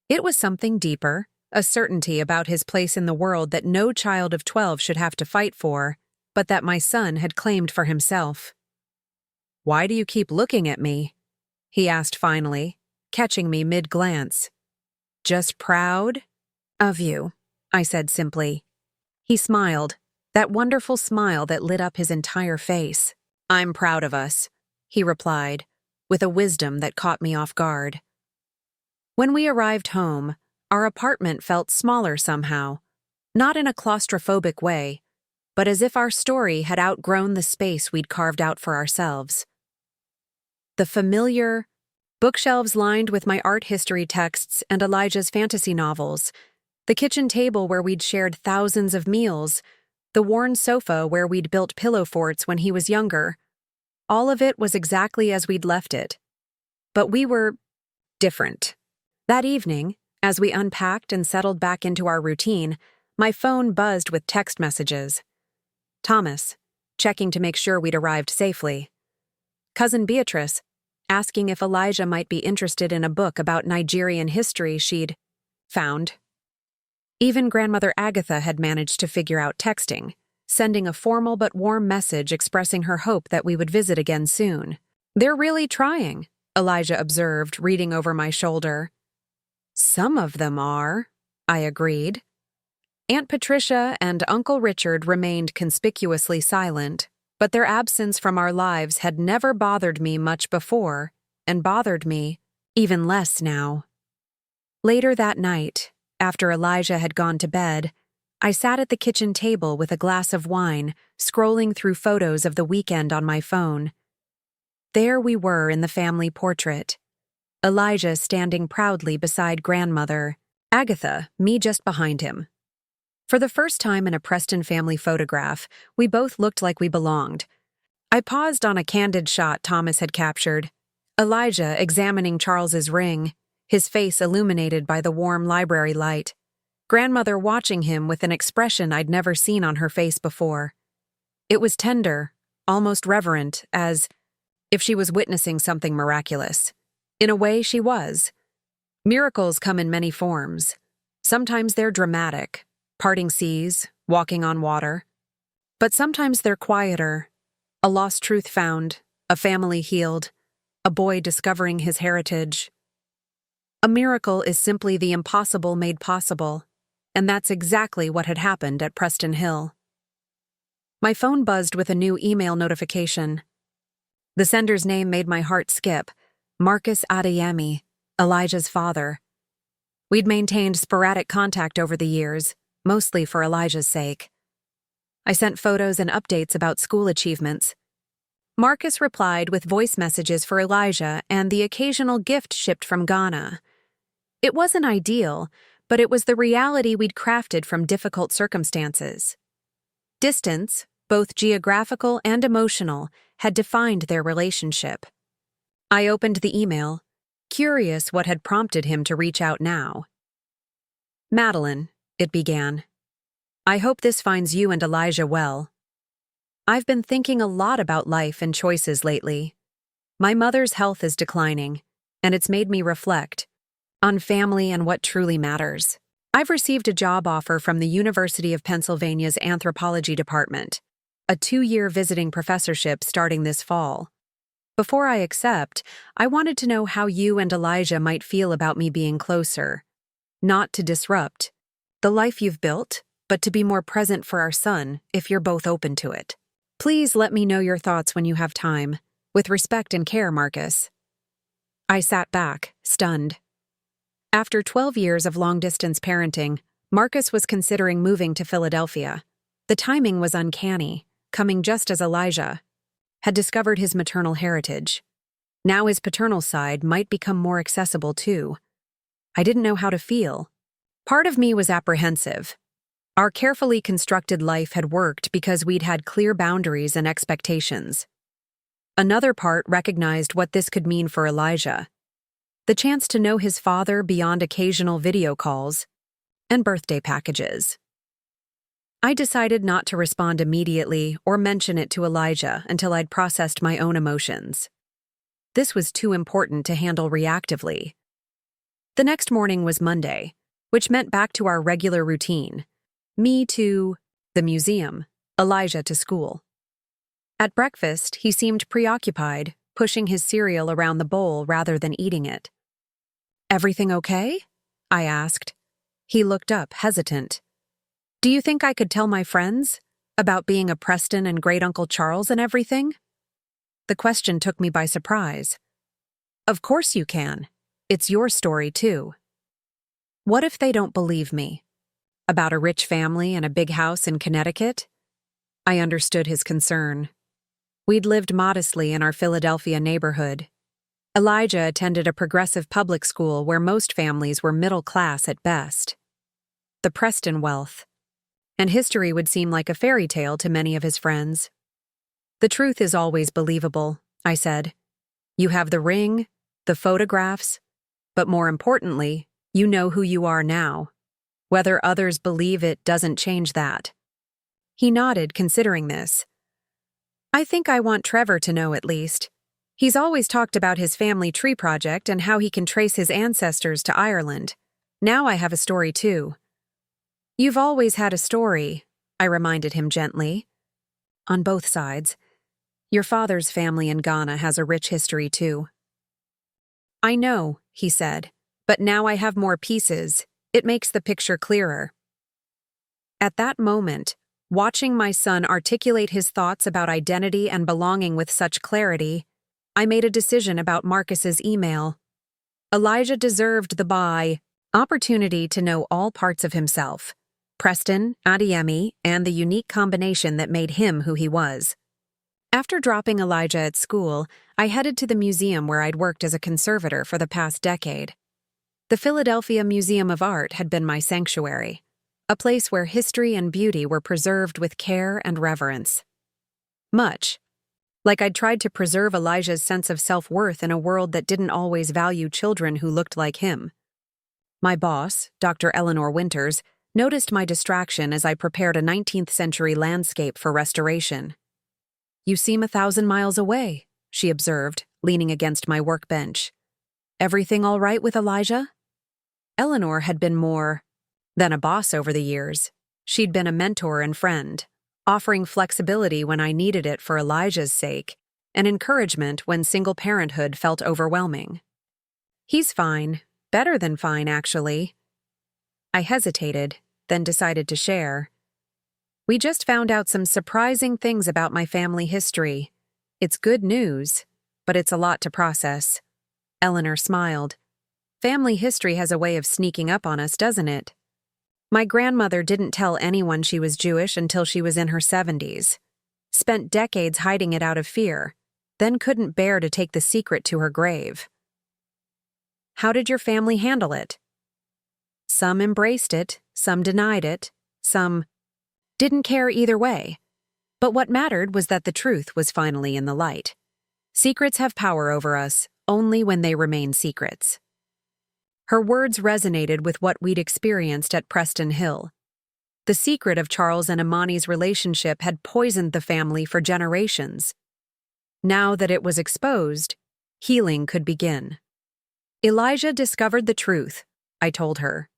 It was something deeper, a certainty about his place in the world that no child of 12 should have to fight for, but that my son had claimed for himself. "Why do you keep looking at me?" he asked finally, catching me mid-glance. "Just proud?" "Of you," I said simply. He smiled, that wonderful smile that lit up his entire face. "I'm proud of us," he replied, with a wisdom that caught me off guard. When we arrived home, our apartment felt smaller somehow, not in a claustrophobic way, but as if our story had outgrown the space we'd carved out for ourselves. The familiar bookshelves lined with my art history texts and Elijah's fantasy novels, the kitchen table where we'd shared thousands of meals, the worn sofa where we'd built pillow forts when he was younger, all of it was exactly as we'd left it. But we were different. That evening, as we unpacked and settled back into our routine, my phone buzzed with text messages. Thomas, checking to make sure we'd arrived safely. Cousin Beatrice, asking if Elijah might be interested in a book about Nigerian history she'd found. Even Grandmother Agatha had managed to figure out texting, sending a formal but warm message expressing her hope that we would visit again soon. "They're really trying," Elijah observed, reading over my shoulder. "Some of them are," I agreed. Aunt Patricia and Uncle Richard remained conspicuously silent, but their absence from our lives had never bothered me much before, and bothered me even less now. Later that night, after Elijah had gone to bed, I sat at the kitchen table with a glass of wine, scrolling through photos of the weekend on my phone. There we were in the family portrait. Elijah standing proudly beside Grandmother, Agatha, me just behind him. For the first time in a Preston family photograph, we both looked like we belonged. I paused on a candid shot Thomas had captured. Elijah examining Charles's ring, his face illuminated by the warm library light. Grandmother watching him with an expression I'd never seen on her face before. It was tender, almost reverent, as if she was witnessing something miraculous. In a way, she was. Miracles come in many forms. Sometimes they're dramatic, parting seas, walking on water. But sometimes they're quieter. A lost truth found, a family healed, a boy discovering his heritage. A miracle is simply the impossible made possible, and that's exactly what had happened at Preston Hill. My phone buzzed with a new email notification. The sender's name made my heart skip. Marcus Adeyemi, Elijah's father. We'd maintained sporadic contact over the years, mostly for Elijah's sake. I sent photos and updates about school achievements. Marcus replied with voice messages for Elijah and the occasional gift shipped from Ghana. It wasn't ideal, but it was the reality we'd crafted from difficult circumstances. Distance, both geographical and emotional, had defined their relationship. I opened the email, curious what had prompted him to reach out now. "Madeline," it began. "I hope this finds you and Elijah well. I've been thinking a lot about life and choices lately. My mother's health is declining, and it's made me reflect on family and what truly matters. I've received a job offer from the University of Pennsylvania's anthropology department, a 2-year visiting professorship starting this fall. Before I accept, I wanted to know how you and Elijah might feel about me being closer. Not to disrupt the life you've built, but to be more present for our son if you're both open to it. Please let me know your thoughts when you have time. With respect and care, Marcus." I sat back, stunned. After 12 years of long-distance parenting, Marcus was considering moving to Philadelphia. The timing was uncanny, coming just as Elijah had discovered his maternal heritage. Now his paternal side might become more accessible too. I didn't know how to feel. Part of me was apprehensive. Our carefully constructed life had worked because we'd had clear boundaries and expectations. Another part recognized what this could mean for Elijah. the chance to know his father beyond occasional video calls, and birthday packages. I decided not to respond immediately or mention it to Elijah until I'd processed my own emotions. This was too important to handle reactively. The next morning was Monday, which meant back to our regular routine. Me to the museum, Elijah to school. At breakfast, he seemed preoccupied, pushing his cereal around the bowl rather than eating it. "Everything okay?" I asked. He looked up, hesitant. "Do you think I could tell my friends about being a Preston and great-uncle Charles and everything?" The question took me by surprise. "Of course you can. It's your story, too." "What if they don't believe me? About a rich family and a big house in Connecticut?" I understood his concern. We'd lived modestly in our Philadelphia neighborhood. Elijah attended a progressive public school where most families were middle class at best. The Preston wealth. And history would seem like a fairy tale to many of his friends. "The truth is always believable," I said. "You have the ring, the photographs, but more importantly, you know who you are now. Whether others believe it doesn't change that." He nodded, considering this. "I think I want Trevor to know at least. He's always talked about his family tree project and how he can trace his ancestors to Ireland. Now I have a story too." "You've always had a story," I reminded him gently. "On both sides. Your father's family in Ghana has a rich history too." "I know," he said, "but now I have more pieces. It makes the picture clearer." At that moment, watching my son articulate his thoughts about identity and belonging with such clarity, I made a decision about Marcus's email. Elijah deserved the opportunity to know all parts of himself, Preston, Adiemi, and the unique combination that made him who he was. After dropping Elijah at school, I headed to the museum where I'd worked as a conservator for the past decade. The Philadelphia Museum of Art had been my sanctuary, a place where history and beauty were preserved with care and reverence. Much like I'd tried to preserve Elijah's sense of self-worth in a world that didn't always value children who looked like him. My boss, Dr. Eleanor Winters, noticed my distraction as I prepared a 19th-century landscape for restoration. "You seem 1,000 miles away," she observed, leaning against my workbench. "Everything all right with Elijah?" Eleanor had been more than a boss over the years. She'd been a mentor and friend, offering flexibility when I needed it for Elijah's sake, and encouragement when single parenthood felt overwhelming. "He's fine. Better than fine, actually." I hesitated, then decided to share. "We just found out some surprising things about my family history. It's good news, but it's a lot to process." Eleanor smiled. "Family history has a way of sneaking up on us, doesn't it? My grandmother didn't tell anyone she was Jewish until she was in her 70s. Spent decades hiding it out of fear, then couldn't bear to take the secret to her grave." "How did your family handle it?" "Some embraced it, some denied it, some didn't care either way. But what mattered was that the truth was finally in the light. Secrets have power over us only when they remain secrets." Her words resonated with what we'd experienced at Preston Hill. The secret of Charles and Imani's relationship had poisoned the family for generations. Now that it was exposed, healing could begin. "Elijah discovered the truth," I told her.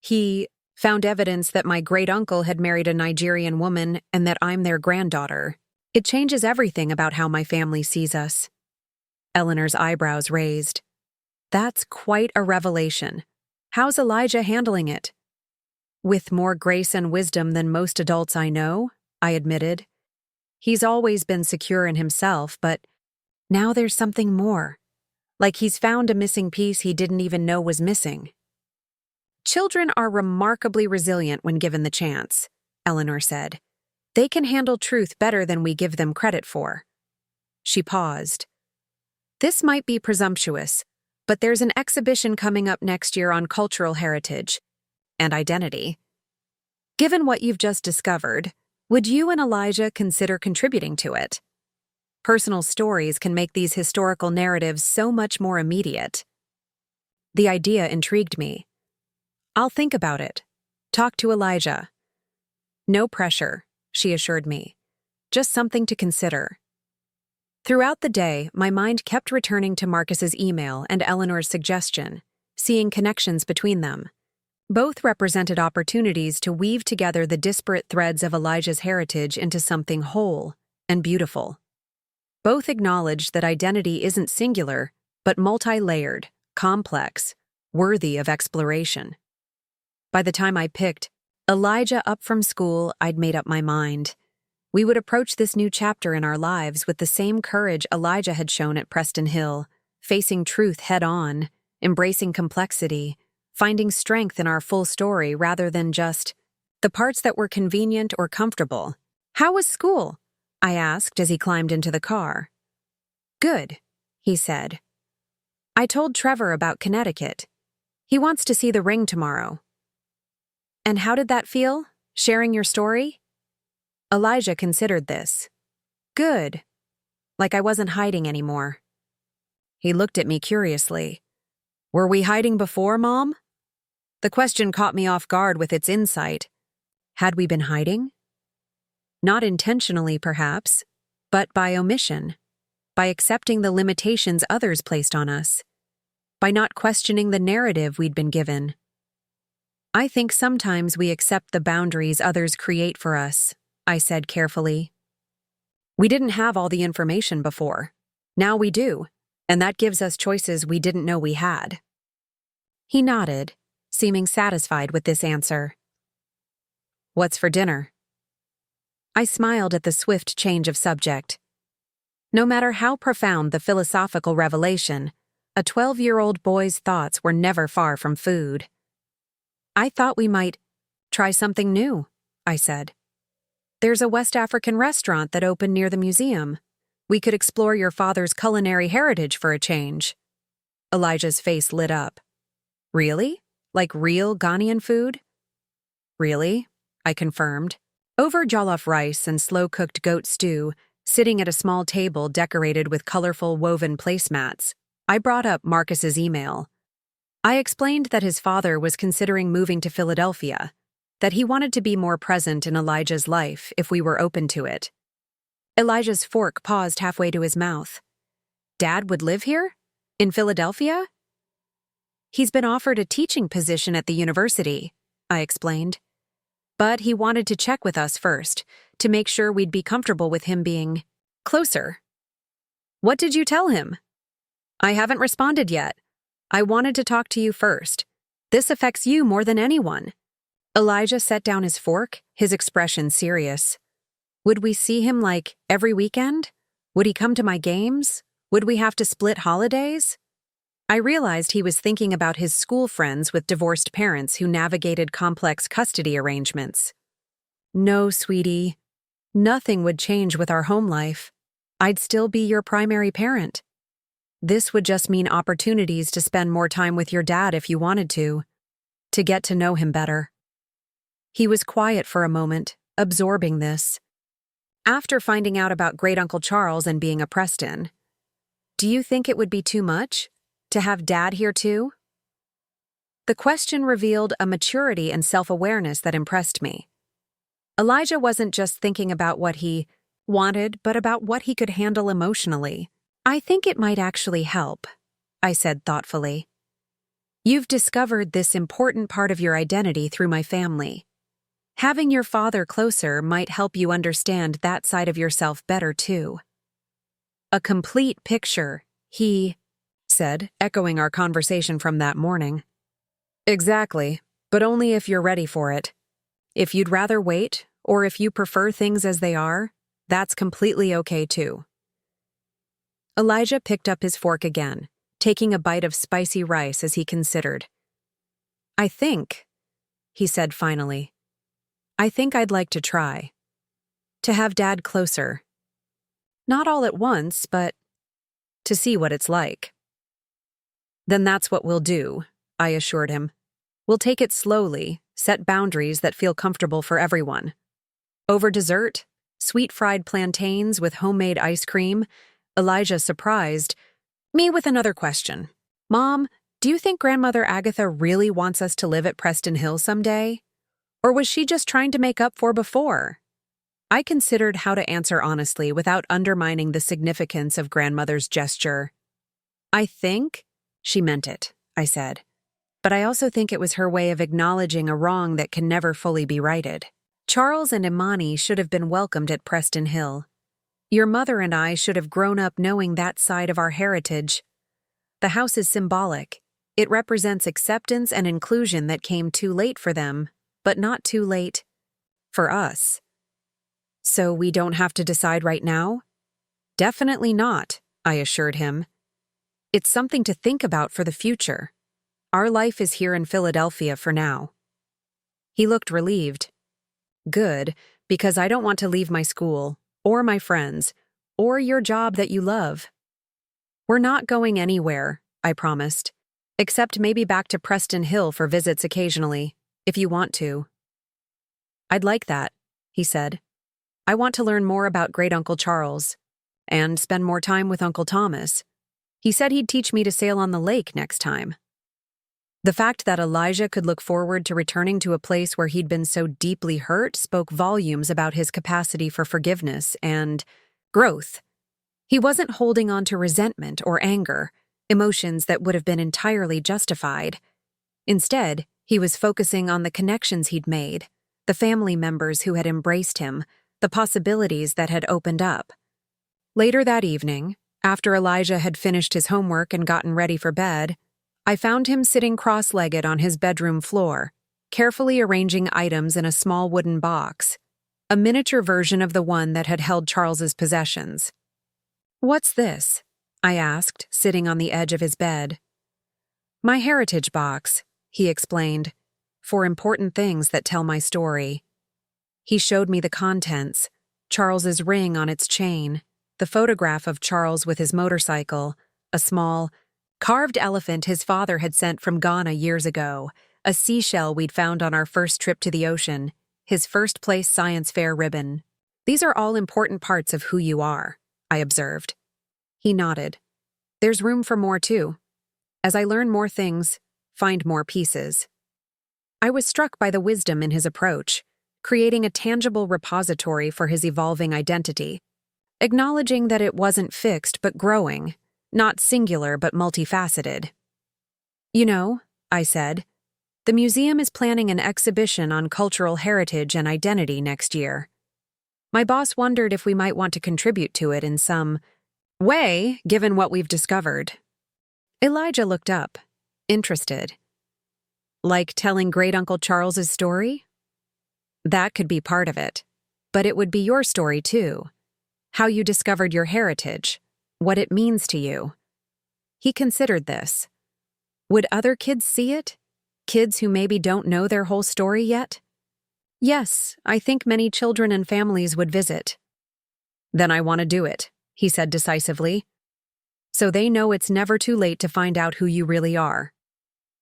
"He found evidence that my great-uncle had married a Nigerian woman and that I'm their granddaughter. It changes everything about how my family sees us." Eleanor's eyebrows raised. "That's quite a revelation. How's Elijah handling it?" "With more grace and wisdom than most adults I know," I admitted. "He's always been secure in himself, but now there's something more. Like he's found a missing piece he didn't even know was missing." "Children are remarkably resilient when given the chance," Eleanor said. "They can handle truth better than we give them credit for." She paused. "This might be presumptuous, but there's an exhibition coming up next year on cultural heritage and identity. Given what you've just discovered, would you and Elijah consider contributing to it? Personal stories can make these historical narratives so much more immediate." The idea intrigued me. I'll think about it. Talk to Elijah. No pressure, she assured me. Just something to consider. Throughout the day, my mind kept returning to Marcus's email and Eleanor's suggestion, seeing connections between them. Both represented opportunities to weave together the disparate threads of Elijah's heritage into something whole and beautiful. Both acknowledged that identity isn't singular, but multi-layered, complex, worthy of exploration. By the time I picked Elijah up from school, I'd made up my mind. We would approach this new chapter in our lives with the same courage Elijah had shown at Preston Hill, facing truth head-on, embracing complexity, finding strength in our full story rather than just the parts that were convenient or comfortable. "How was school?" I asked as he climbed into the car. "Good," he said. "I told Trevor about Connecticut. He wants to see the ring tomorrow." "And how did that feel, sharing your story?" Elijah considered this. "Good. Like I wasn't hiding anymore." He looked at me curiously. "Were we hiding before, Mom?" The question caught me off guard with its insight. Had we been hiding? Not intentionally, perhaps, but by omission, by accepting the limitations others placed on us, by not questioning the narrative we'd been given. "I think sometimes we accept the boundaries others create for us," I said carefully. "We didn't have all the information before. Now we do, and that gives us choices we didn't know we had." He nodded, seeming satisfied with this answer. "What's for dinner?" I smiled at the swift change of subject. No matter how profound the philosophical revelation, a 12-year-old boy's thoughts were never far from food. "I thought we might try something new," I said. "There's a West African restaurant that opened near the museum. We could explore your father's culinary heritage for a change." Elijah's face lit up. "Really? Like real Ghanaian food?" "Really," I confirmed. Over jollof rice and slow-cooked goat stew, sitting at a small table decorated with colorful woven placemats, I brought up Marcus's email. I explained that his father was considering moving to Philadelphia, that he wanted to be more present in Elijah's life if we were open to it. Elijah's fork paused halfway to his mouth. "Dad would live here? In Philadelphia?" "He's been offered a teaching position at the university," I explained. "But he wanted to check with us first, to make sure we'd be comfortable with him being closer." "What did you tell him?" "I haven't responded yet. I wanted to talk to you first. This affects you more than anyone." Elijah set down his fork, his expression serious. "Would we see him like every weekend? Would he come to my games? Would we have to split holidays?" I realized he was thinking about his school friends with divorced parents who navigated complex custody arrangements. "No, sweetie. Nothing would change with our home life. I'd still be your primary parent. This would just mean opportunities to spend more time with your dad if you wanted to get to know him better." He was quiet for a moment, absorbing this. After finding out about Great-Uncle Charles and being a Preston, "Do you think it would be too much? To have Dad here too?" The question revealed a maturity and self-awareness that impressed me. Elijah wasn't just thinking about what he wanted, but about what he could handle emotionally. "I think it might actually help," I said thoughtfully. "You've discovered this important part of your identity through my family. Having your father closer might help you understand that side of yourself better too." "A complete picture," he said, echoing our conversation from that morning. "Exactly, but only if you're ready for it. If you'd rather wait, or if you prefer things as they are, that's completely okay too." Elijah picked up his fork again, taking a bite of spicy rice as he considered. "I think," he said finally, "I think I'd like to try. To have Dad closer. Not all at once, but to see what it's like." "Then that's what we'll do," I assured him. "We'll take it slowly, set boundaries that feel comfortable for everyone. Over dessert, sweet fried plantains with homemade ice cream, Elijah surprised me with another question. "Mom, Do you think Grandmother Agatha really wants us to live at Preston Hill someday? Or was she just trying to make up for before? I considered how to answer honestly without undermining the significance of Grandmother's gesture. I think she meant it, I said. But I also think it was her way of acknowledging a wrong that can never fully be righted. Charles and Imani should have been welcomed at Preston Hill. Your mother and I should have grown up knowing that side of our heritage. The house is symbolic. It represents acceptance and inclusion that came too late for them, but not too late for us. So we don't have to decide right now? Definitely not, I assured him. It's something to think about for the future. Our life is here in Philadelphia for now. He looked relieved. Good, because I don't want to leave my school, or my friends, or your job that you love. We're not going anywhere, I promised, except maybe back to Preston Hill for visits occasionally, if you want to. I'd like that, he said. I want to learn more about Great-Uncle Charles, and spend more time with Uncle Thomas. He said he'd teach me to sail on the lake next time. The fact that Elijah could look forward to returning to a place where he'd been so deeply hurt spoke volumes about his capacity for forgiveness and growth. He wasn't holding on to resentment or anger, emotions that would have been entirely justified. Instead, he was focusing on the connections he'd made, the family members who had embraced him, the possibilities that had opened up. Later that evening, after Elijah had finished his homework and gotten ready for bed, I found him sitting cross-legged on his bedroom floor, carefully arranging items in a small wooden box, a miniature version of the one that had held Charles's possessions. "What's this?" I asked, sitting on the edge of his bed. "My heritage box," he explained, "for important things that tell my story." He showed me the contents, Charles's ring on its chain, the photograph of Charles with his motorcycle, a small, carved elephant his father had sent from Ghana years ago, a seashell we'd found on our first trip to the ocean, his first-place science fair ribbon. "These are all important parts of who you are," I observed. He nodded. "There's room for more, too. As I learn more things, find more pieces." I was struck by the wisdom in his approach, creating a tangible repository for his evolving identity, acknowledging that it wasn't fixed but growing, not singular but multifaceted. "You know," I said, "the museum is planning an exhibition on cultural heritage and identity next year. My boss wondered if we might want to contribute to it in some way, given what we've discovered." Elijah looked up, interested. "Like telling Great-Uncle Charles's story?" "That could be part of it, but it would be your story too. How you discovered your heritage, what it means to you." He considered this. Would other kids see it? Kids who maybe don't know their whole story yet? "Yes, I think many children and families would visit." "Then I want to do it," he said decisively. "So they know it's never too late to find out who you really are."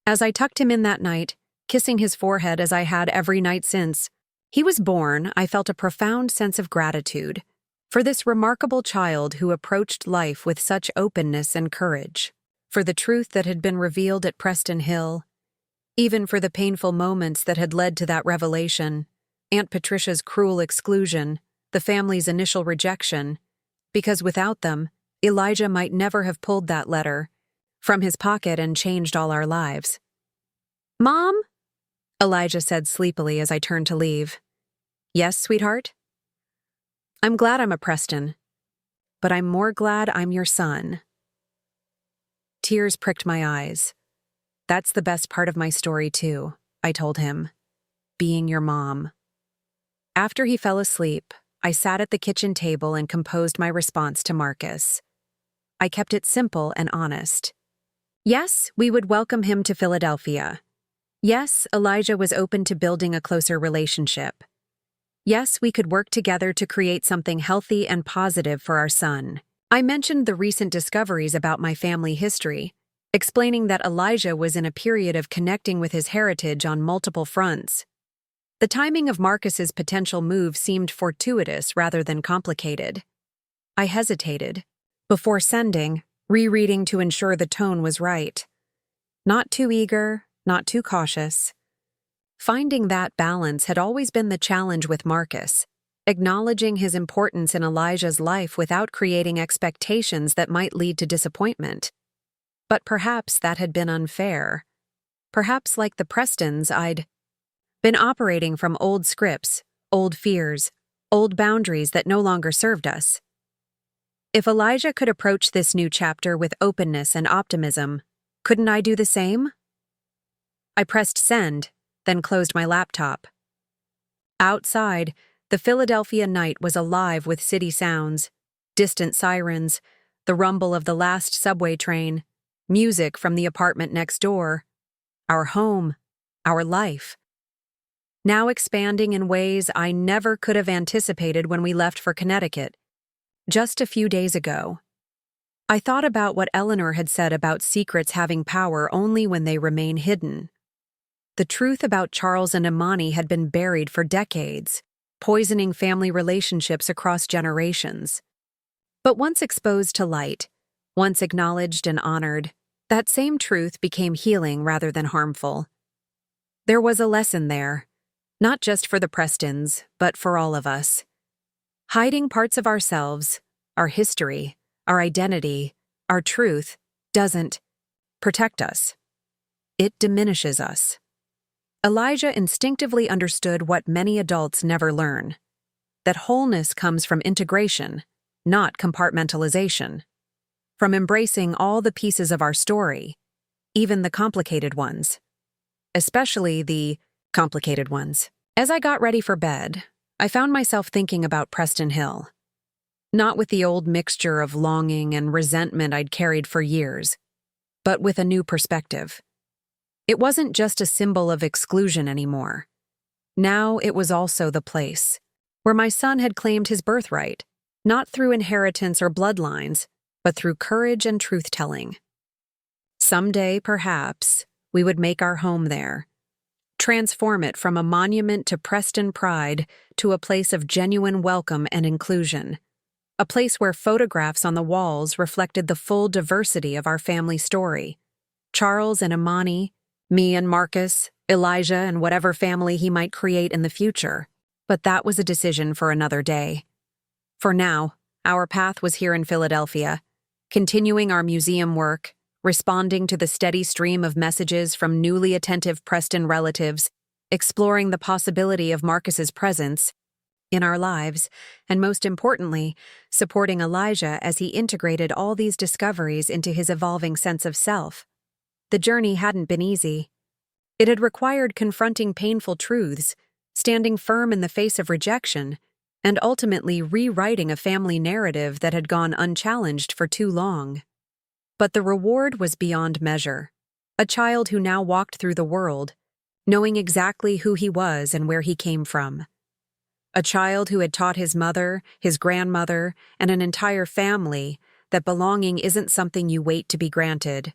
As I tucked him in that night, kissing his forehead as I had every night since he was born, I felt a profound sense of gratitude for this remarkable child who approached life with such openness and courage, for the truth that had been revealed at Preston Hill, even for the painful moments that had led to that revelation, Aunt Patricia's cruel exclusion, the family's initial rejection, because without them, Elijah might never have pulled that letter from his pocket and changed all our lives. "Mom?" Elijah said sleepily as I turned to leave. "Yes, sweetheart?" "I'm glad I'm a Preston, but I'm more glad I'm your son." Tears pricked my eyes. "That's the best part of my story, too," I told him. "Being your mom." After he fell asleep, I sat at the kitchen table and composed my response to Marcus. I kept it simple and honest. Yes, we would welcome him to Philadelphia. Yes, Elijah was open to building a closer relationship. Yes, we could work together to create something healthy and positive for our son. I mentioned the recent discoveries about my family history, explaining that Elijah was in a period of connecting with his heritage on multiple fronts. The timing of Marcus's potential move seemed fortuitous rather than complicated. I hesitated, before sending, rereading to ensure the tone was right. Not too eager, not too cautious. Finding that balance had always been the challenge with Marcus, acknowledging his importance in Elijah's life without creating expectations that might lead to disappointment. But perhaps that had been unfair. Perhaps, like the Prestons, I'd been operating from old scripts, old fears, old boundaries that no longer served us. If Elijah could approach this new chapter with openness and optimism, couldn't I do the same? I pressed send, then closed my laptop. Outside, the Philadelphia night was alive with city sounds, distant sirens, the rumble of the last subway train, music from the apartment next door, our home, our life. Now expanding in ways I never could have anticipated when we left for Connecticut, just a few days ago. I thought about what Eleanor had said about secrets having power only when they remain hidden. The truth about Charles and Imani had been buried for decades, poisoning family relationships across generations. But once exposed to light, once acknowledged and honored, that same truth became healing rather than harmful. There was a lesson there, not just for the Prestons, but for all of us. Hiding parts of ourselves, our history, our identity, our truth, doesn't protect us. It diminishes us. Elijah instinctively understood what many adults never learn, that wholeness comes from integration, not compartmentalization, from embracing all the pieces of our story, even the complicated ones, especially the complicated ones. As I got ready for bed, I found myself thinking about Preston Hill, not with the old mixture of longing and resentment I'd carried for years, but with a new perspective. It wasn't just a symbol of exclusion anymore. Now it was also the place where my son had claimed his birthright, not through inheritance or bloodlines, but through courage and truth-telling. Someday, perhaps, we would make our home there, transform it from a monument to Preston pride to a place of genuine welcome and inclusion, a place where photographs on the walls reflected the full diversity of our family story. Charles and Imani, me and Marcus, Elijah and whatever family he might create in the future. But that was a decision for another day. For now, our path was here in Philadelphia, continuing our museum work, responding to the steady stream of messages from newly attentive Preston relatives, exploring the possibility of Marcus's presence in our lives, and most importantly, supporting Elijah as he integrated all these discoveries into his evolving sense of self. The journey hadn't been easy. It had required confronting painful truths, standing firm in the face of rejection, and ultimately rewriting a family narrative that had gone unchallenged for too long. But the reward was beyond measure. A child who now walked through the world, knowing exactly who he was and where he came from. A child who had taught his mother, his grandmother, and an entire family that belonging isn't something you wait to be granted.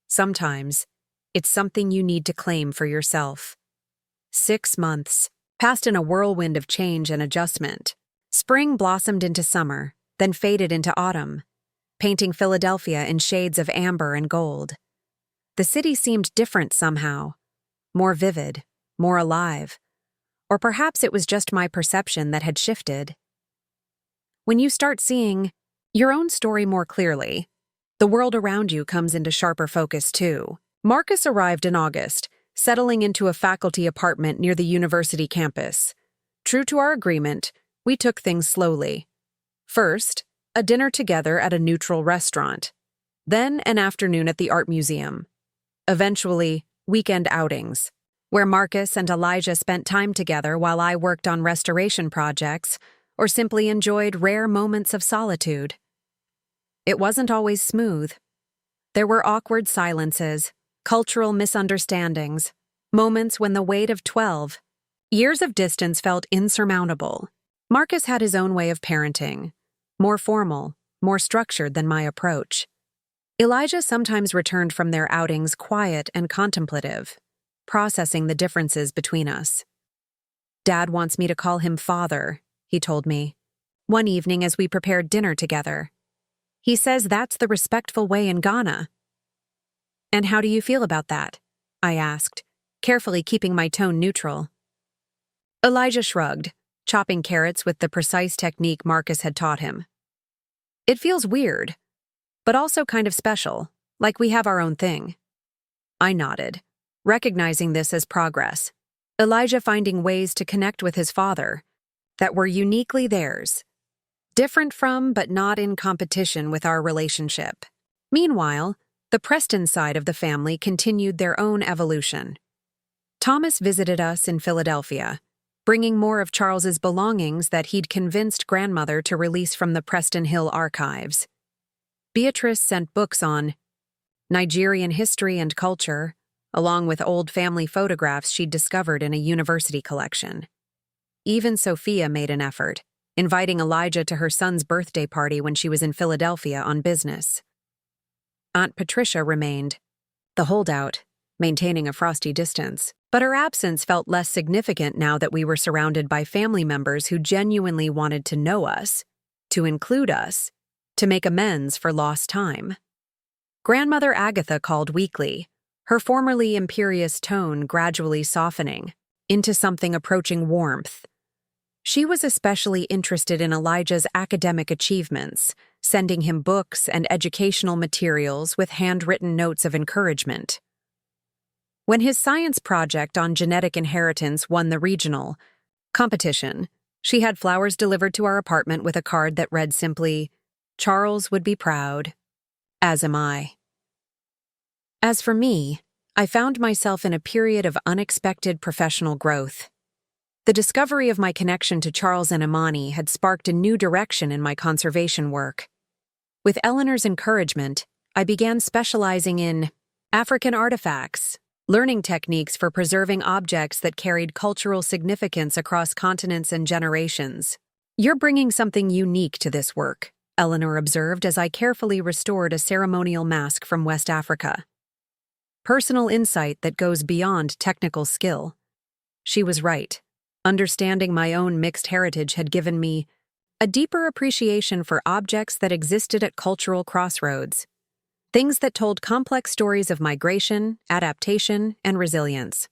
Sometimes, it's something you need to claim for yourself. 6 months passed in a whirlwind of change and adjustment. Spring blossomed into summer, then faded into autumn, painting Philadelphia in shades of amber and gold. The city seemed different somehow, more vivid, more alive. Or perhaps it was just my perception that had shifted. When you start seeing your own story more clearly, the world around you comes into sharper focus too. Marcus arrived in August, settling into a faculty apartment near the university campus. True to our agreement, we took things slowly. First, a dinner together at a neutral restaurant. Then an afternoon at the art museum. Eventually, weekend outings, where Marcus and Elijah spent time together while I worked on restoration projects or simply enjoyed rare moments of solitude. It wasn't always smooth. There were awkward silences, cultural misunderstandings, moments when the weight of 12 years of distance felt insurmountable. Marcus had his own way of parenting, more formal, more structured than my approach. Elijah sometimes returned from their outings quiet and contemplative, processing the differences between us. "Dad wants me to call him Father," he told me, one evening as we prepared dinner together. "He says that's the respectful way in Ghana." "And how do you feel about that?" I asked, carefully keeping my tone neutral. Elijah shrugged, chopping carrots with the precise technique Marcus had taught him. "It feels weird, but also kind of special, like we have our own thing." I nodded, recognizing this as progress. Elijah finding ways to connect with his father that were uniquely theirs, different from but not in competition with our relationship. Meanwhile, the Preston side of the family continued their own evolution. Thomas visited us in Philadelphia, bringing more of Charles's belongings that he'd convinced grandmother to release from the Preston Hill archives. Beatrice sent books on Nigerian history and culture, along with old family photographs she'd discovered in a university collection. Even Sophia made an effort, inviting Elijah to her son's birthday party when she was in Philadelphia on business. Aunt Patricia remained, the holdout, maintaining a frosty distance, but her absence felt less significant now that we were surrounded by family members who genuinely wanted to know us, to include us, to make amends for lost time. Grandmother Agatha called weekly, her formerly imperious tone gradually softening into something approaching warmth. She was especially interested in Elijah's academic achievements, sending him books and educational materials with handwritten notes of encouragement. When his science project on genetic inheritance won the regional competition, she had flowers delivered to our apartment with a card that read simply, "Charles would be proud, as am I." As for me, I found myself in a period of unexpected professional growth. The discovery of my connection to Charles and Imani had sparked a new direction in my conservation work. With Eleanor's encouragement, I began specializing in African artifacts, learning techniques for preserving objects that carried cultural significance across continents and generations. "You're bringing something unique to this work," Eleanor observed as I carefully restored a ceremonial mask from West Africa. "Personal insight that goes beyond technical skill." She was right. Understanding my own mixed heritage had given me a deeper appreciation for objects that existed at cultural crossroads, things that told complex stories of migration, adaptation, and resilience.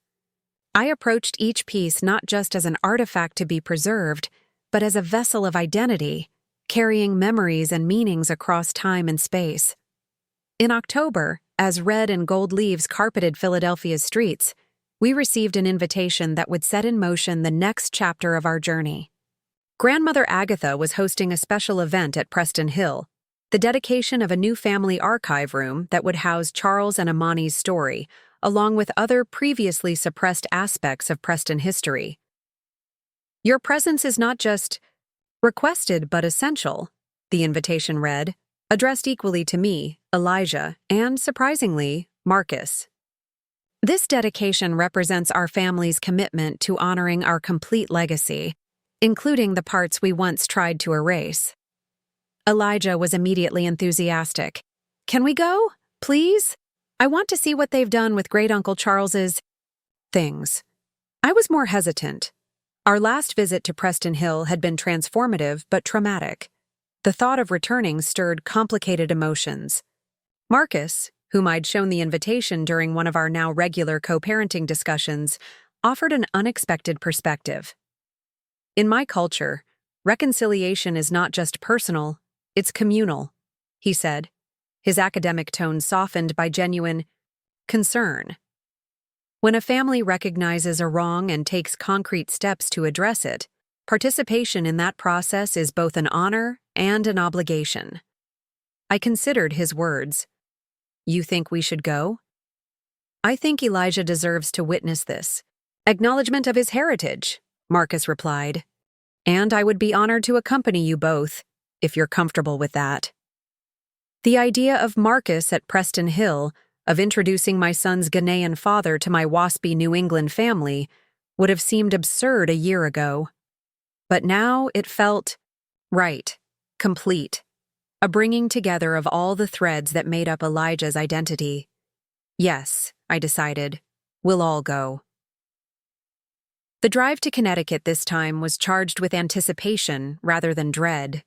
I approached each piece not just as an artifact to be preserved, but as a vessel of identity, carrying memories and meanings across time and space. In October, as red and gold leaves carpeted Philadelphia's streets, we received an invitation that would set in motion the next chapter of our journey. Grandmother Agatha was hosting a special event at Preston Hill, the dedication of a new family archive room that would house Charles and Imani's story, along with other previously suppressed aspects of Preston history. "Your presence is not just requested but essential," the invitation read, addressed equally to me, Elijah, and, surprisingly, Marcus. "This dedication represents our family's commitment to honoring our complete legacy, including the parts we once tried to erase." Elijah was immediately enthusiastic. "Can we go? Please? I want to see what they've done with Great-Uncle Charles's things." I was more hesitant. Our last visit to Preston Hill had been transformative but traumatic. The thought of returning stirred complicated emotions. Marcus, whom I'd shown the invitation during one of our now regular co-parenting discussions, offered an unexpected perspective. "In my culture, reconciliation is not just personal, it's communal," he said, his academic tone softened by genuine concern. "When a family recognizes a wrong and takes concrete steps to address it, participation in that process is both an honor and an obligation." I considered his words. "You think we should go?" "I think Elijah deserves to witness this. Acknowledgement of his heritage," Marcus replied. "And I would be honored to accompany you both, if you're comfortable with that." The idea of Marcus at Preston Hill, of introducing my son's Ghanaian father to my waspy New England family, would have seemed absurd a year ago. But now it felt right, complete, a bringing together of all the threads that made up Elijah's identity. Yes, I decided, we'll all go. The drive to Connecticut this time was charged with anticipation rather than dread.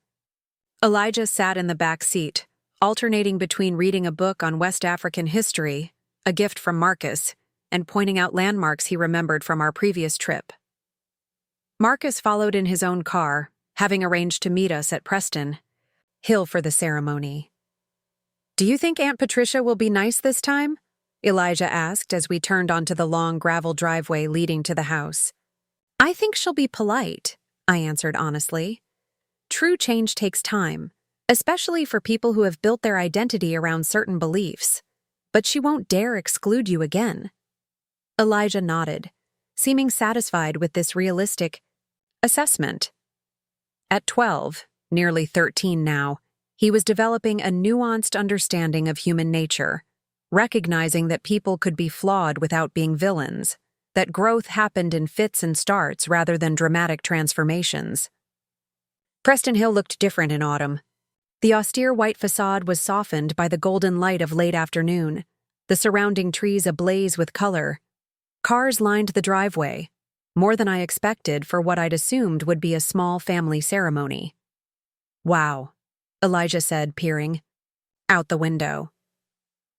Elijah sat in the back seat, alternating between reading a book on West African history a gift from Marcus, and pointing out landmarks he remembered from our previous trip. Marcus followed in his own car, having arranged to meet us at Preston Hill for the ceremony. "Do you think Aunt Patricia will be nice this time?" Elijah asked as we turned onto the long gravel driveway leading to the house. "I think she'll be polite," I answered honestly. "True change takes time, especially for people who have built their identity around certain beliefs. But she won't dare exclude you again." Elijah nodded, seeming satisfied with this realistic assessment. At 12, nearly 13 now, he was developing a nuanced understanding of human nature, recognizing that people could be flawed without being villains, that growth happened in fits and starts rather than dramatic transformations. Preston Hill looked different in autumn. The austere white facade was softened by the golden light of late afternoon, the surrounding trees ablaze with color. Cars lined the driveway, more than I expected for what I'd assumed would be a small family ceremony. "Wow," Elijah said, peering out the window.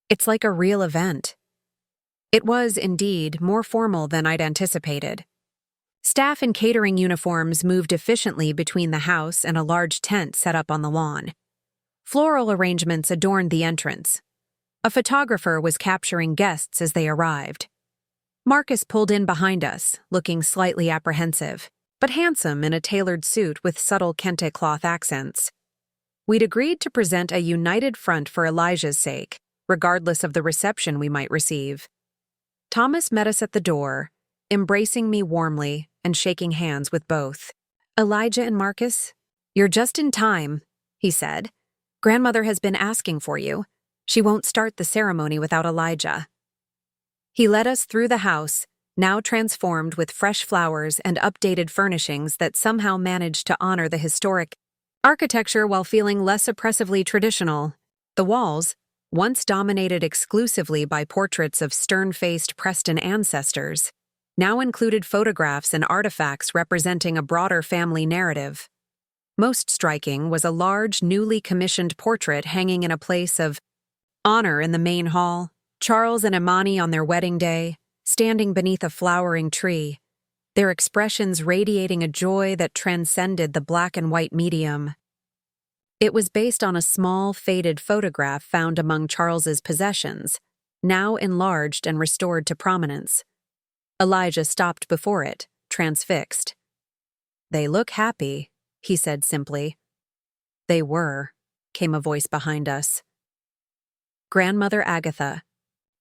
"It's like a real event." It was, indeed, more formal than I'd anticipated. Staff in catering uniforms moved efficiently between the house and a large tent set up on the lawn. Floral arrangements adorned the entrance. A photographer was capturing guests as they arrived. Marcus pulled in behind us, looking slightly apprehensive, but handsome in a tailored suit with subtle kente cloth accents. We'd agreed to present a united front for Elijah's sake, regardless of the reception we might receive. Thomas met us at the door, embracing me warmly and shaking hands with both. "Elijah and Marcus, you're just in time," he said. "Grandmother has been asking for you. She won't start the ceremony without Elijah." He led us through the house, now transformed with fresh flowers and updated furnishings that somehow managed to honor the historic architecture while feeling less oppressively traditional. The walls, once dominated exclusively by portraits of stern-faced Preston ancestors, now included photographs and artifacts representing a broader family narrative. Most striking was a large, newly commissioned portrait hanging in a place of honor in the main hall, Charles and Imani on their wedding day, standing beneath a flowering tree, their expressions radiating a joy that transcended the black and white medium. It was based on a small, faded photograph found among Charles's possessions, now enlarged and restored to prominence. Elijah stopped before it, transfixed. "They look happy," he said simply. "They were," came a voice behind us. Grandmother Agatha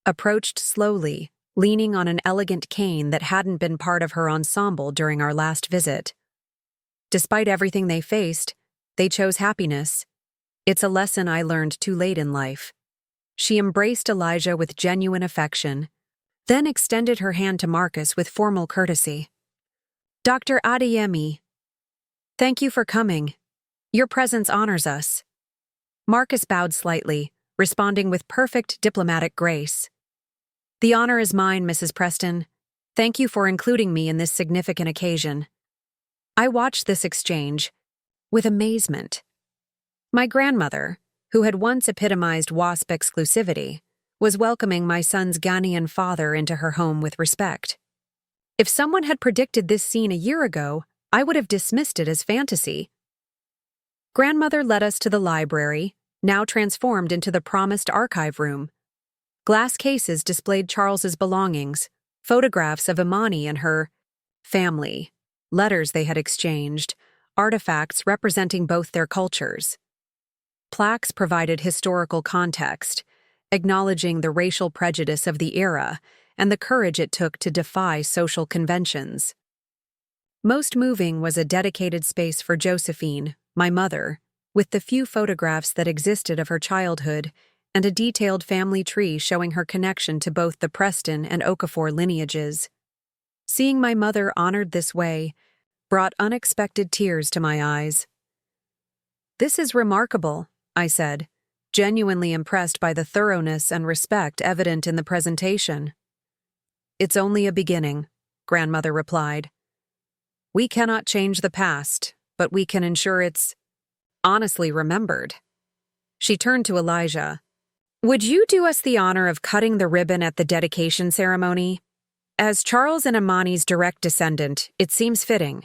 approached slowly, leaning on an elegant cane that hadn't been part of her ensemble during our last visit. Despite everything they faced, they chose happiness. It's a lesson I learned too late in life. She embraced Elijah with genuine affection, then extended her hand to Marcus with formal courtesy. "Dr. Adeyemi, thank you for coming. Your presence honors us." Marcus bowed slightly, responding with perfect diplomatic grace. "The honor is mine, Mrs. Preston. Thank you for including me in this significant occasion." I watched this exchange with amazement. My grandmother, who had once epitomized WASP exclusivity, was welcoming my son's Ghanaian father into her home with respect. If someone had predicted this scene a year ago, I would have dismissed it as fantasy. Grandmother led us to the library, now transformed into the promised archive room. Glass cases displayed Charles's belongings, photographs of Imani and her family, letters they had exchanged, artifacts representing both their cultures. Plaques provided historical context, acknowledging the racial prejudice of the era and the courage it took to defy social conventions. Most moving was a dedicated space for Josephine, my mother, with the few photographs that existed of her childhood and a detailed family tree showing her connection to both the Preston and Okafor lineages. Seeing my mother honored this way brought unexpected tears to my eyes. "This is remarkable," I said, genuinely impressed by the thoroughness and respect evident in the presentation. "It's only a beginning," Grandmother replied. "We cannot change the past, but we can ensure it's honestly remembered." She turned to Elijah. Would you do us the honor of cutting the ribbon at the dedication ceremony? As Charles and Imani's direct descendant, it seems fitting.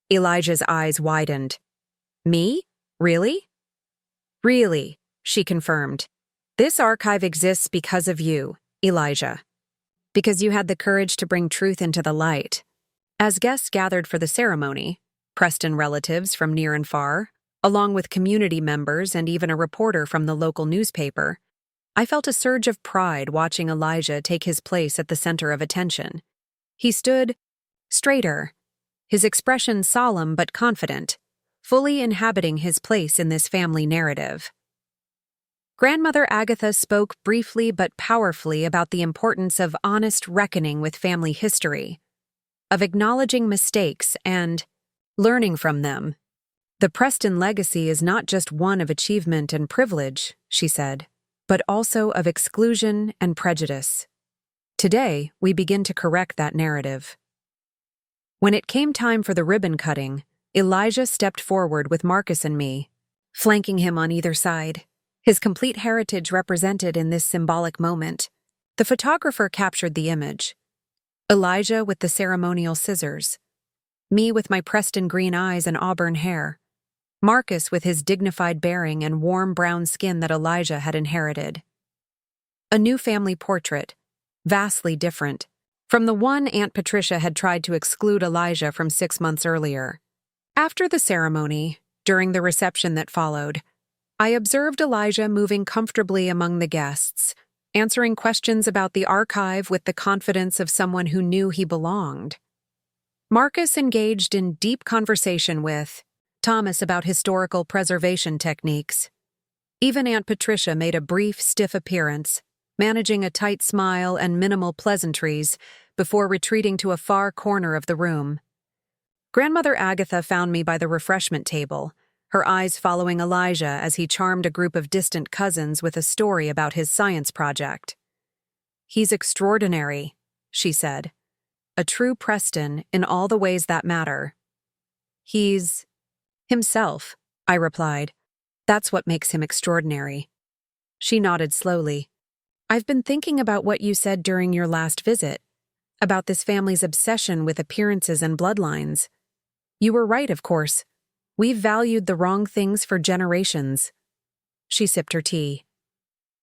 Elijah's eyes widened. Me? Really? Really, she confirmed. This archive exists because of you, Elijah. Because you had the courage to bring truth into the light. As guests gathered for the ceremony, Preston relatives from near and far, along with community members and even a reporter from the local newspaper, I felt a surge of pride watching Elijah take his place at the center of attention. He stood straighter, his expression solemn but confident, fully inhabiting his place in this family narrative. Grandmother Agatha spoke briefly but powerfully about the importance of honest reckoning with family history, of acknowledging mistakes and learning from them. The Preston legacy is not just one of achievement and privilege, she said, but also of exclusion and prejudice. Today, we begin to correct that narrative. When it came time for the ribbon cutting, Elijah stepped forward with Marcus and me, flanking him on either side, his complete heritage represented in this symbolic moment. The photographer captured the image. Elijah with the ceremonial scissors, me with my Preston green eyes and auburn hair, Marcus with his dignified bearing and warm brown skin that Elijah had inherited. A new family portrait, vastly different, from the one Aunt Patricia had tried to exclude Elijah from 6 months earlier. After the ceremony, during the reception that followed, I observed Elijah moving comfortably among the guests, answering questions about the archive with the confidence of someone who knew he belonged. Marcus engaged in deep conversation with Thomas about historical preservation techniques. Even Aunt Patricia made a brief, stiff appearance, managing a tight smile and minimal pleasantries before retreating to a far corner of the room. Grandmother Agatha found me by the refreshment table, her eyes following Elijah as he charmed a group of distant cousins with a story about his science project. "He's extraordinary," she said. "A true Preston in all the ways that matter." "He's himself," I replied. "That's what makes him extraordinary." She nodded slowly. "I've been thinking about what you said during your last visit, about this family's obsession with appearances and bloodlines. You were right, of course. We've valued the wrong things for generations." She sipped her tea.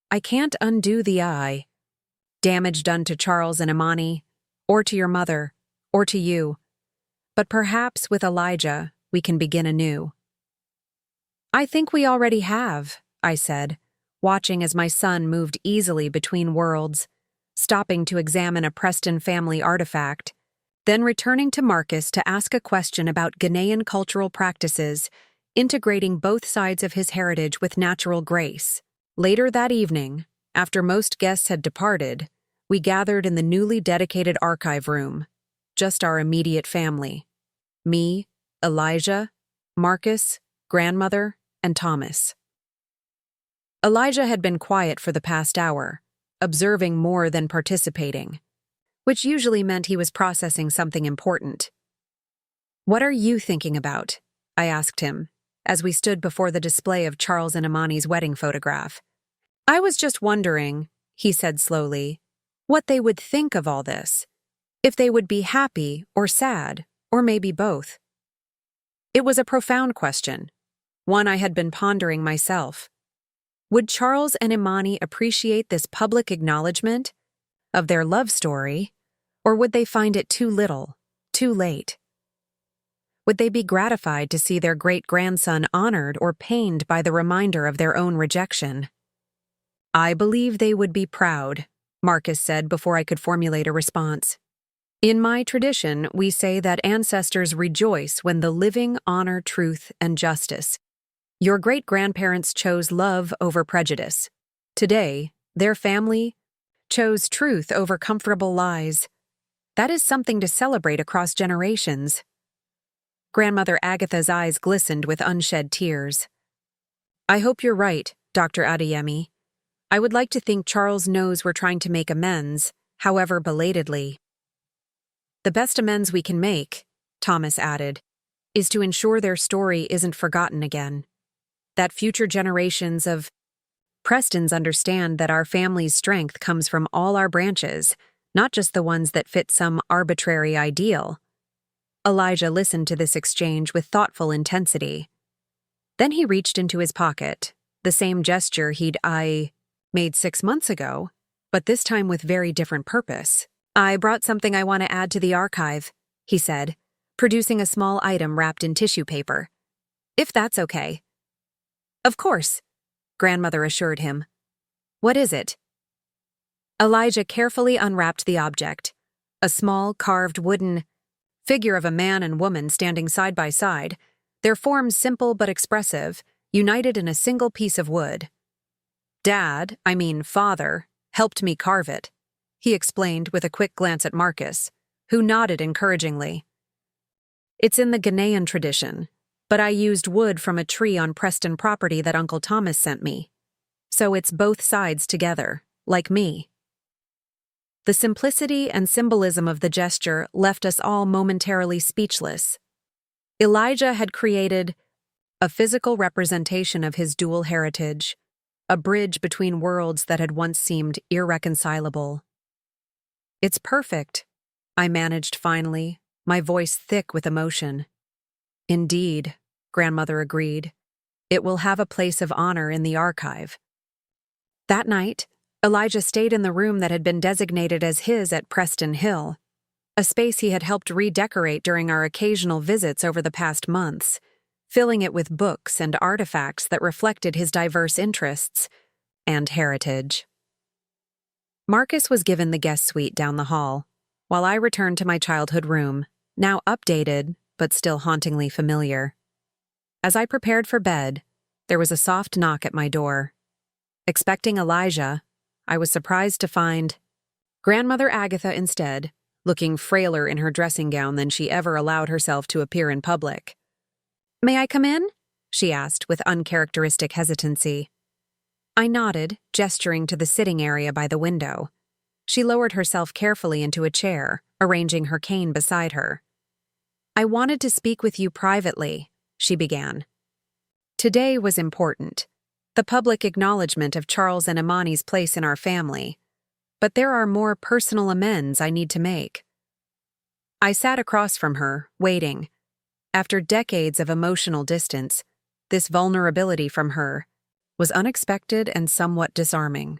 "I can't undo the damage done to Charles and Imani, or to your mother, or to you. But perhaps with Elijah, we can begin anew." "I think we already have," I said, watching as my son moved easily between worlds, stopping to examine a Preston family artifact, then returning to Marcus to ask a question about Ghanaian cultural practices, integrating both sides of his heritage with natural grace. Later that evening, after most guests had departed, we gathered in the newly dedicated archive room, just our immediate family. Me, Elijah, Marcus, grandmother, and Thomas. Elijah had been quiet for the past hour, observing more than participating, which usually meant he was processing something important. "What are you thinking about?" I asked him, as we stood before the display of Charles and Imani's wedding photograph. "I was just wondering," he said slowly, "what they would think of all this, if they would be happy or sad, or maybe both." It was a profound question, one I had been pondering myself. Would Charles and Imani appreciate this public acknowledgement of their love story, or would they find it too little, too late? Would they be gratified to see their great-grandson honored or pained by the reminder of their own rejection? "I believe they would be proud," Marcus said before I could formulate a response. "In my tradition, we say that ancestors rejoice when the living honor truth and justice. Your great-grandparents chose love over prejudice. Today, their family chose truth over comfortable lies. That is something to celebrate across generations." Grandmother Agatha's eyes glistened with unshed tears. "I hope you're right, Dr. Adeyemi. I would like to think Charles knows we're trying to make amends, however belatedly." "The best amends we can make," Thomas added, "is to ensure their story isn't forgotten again. That future generations of Prestons understand that our family's strength comes from all our branches, not just the ones that fit some arbitrary ideal. Elijah listened to this exchange with thoughtful intensity. Then he reached into his pocket, the same gesture I made 6 months ago, but this time with very different purpose. "I brought something I want to add to the archive," he said, producing a small item wrapped in tissue paper. "If that's okay." "Of course," Grandmother assured him. "What is it?" Elijah carefully unwrapped the object, a small, carved wooden figure of a man and woman standing side by side, their forms simple but expressive, united in a single piece of wood. Father, helped me carve it," he explained with a quick glance at Marcus, who nodded encouragingly. "It's in the Ghanaian tradition, but I used wood from a tree on Preston property that Uncle Thomas sent me. So it's both sides together, like me." The simplicity and symbolism of the gesture left us all momentarily speechless. Elijah had created a physical representation of his dual heritage, a bridge between worlds that had once seemed irreconcilable. "It's perfect," I managed finally, my voice thick with emotion. "Indeed," Grandmother agreed. "It will have a place of honor in the archive." That night, Elijah stayed in the room that had been designated as his at Preston Hill, a space he had helped redecorate during our occasional visits over the past months, filling it with books and artifacts that reflected his diverse interests and heritage. Marcus was given the guest suite down the hall, while I returned to my childhood room, now updated but still hauntingly familiar. As I prepared for bed, there was a soft knock at my door. Expecting Elijah, I was surprised to find Grandmother Agatha instead, looking frailer in her dressing gown than she ever allowed herself to appear in public. "May I come in?" she asked with uncharacteristic hesitancy. I nodded, gesturing to the sitting area by the window. She lowered herself carefully into a chair, arranging her cane beside her. "I wanted to speak with you privately," she began. Today was important, the public acknowledgement of Charles and Imani's place in our family, but there are more personal amends I need to make. I sat across from her, waiting. After decades of emotional distance, this vulnerability from her was unexpected and somewhat disarming.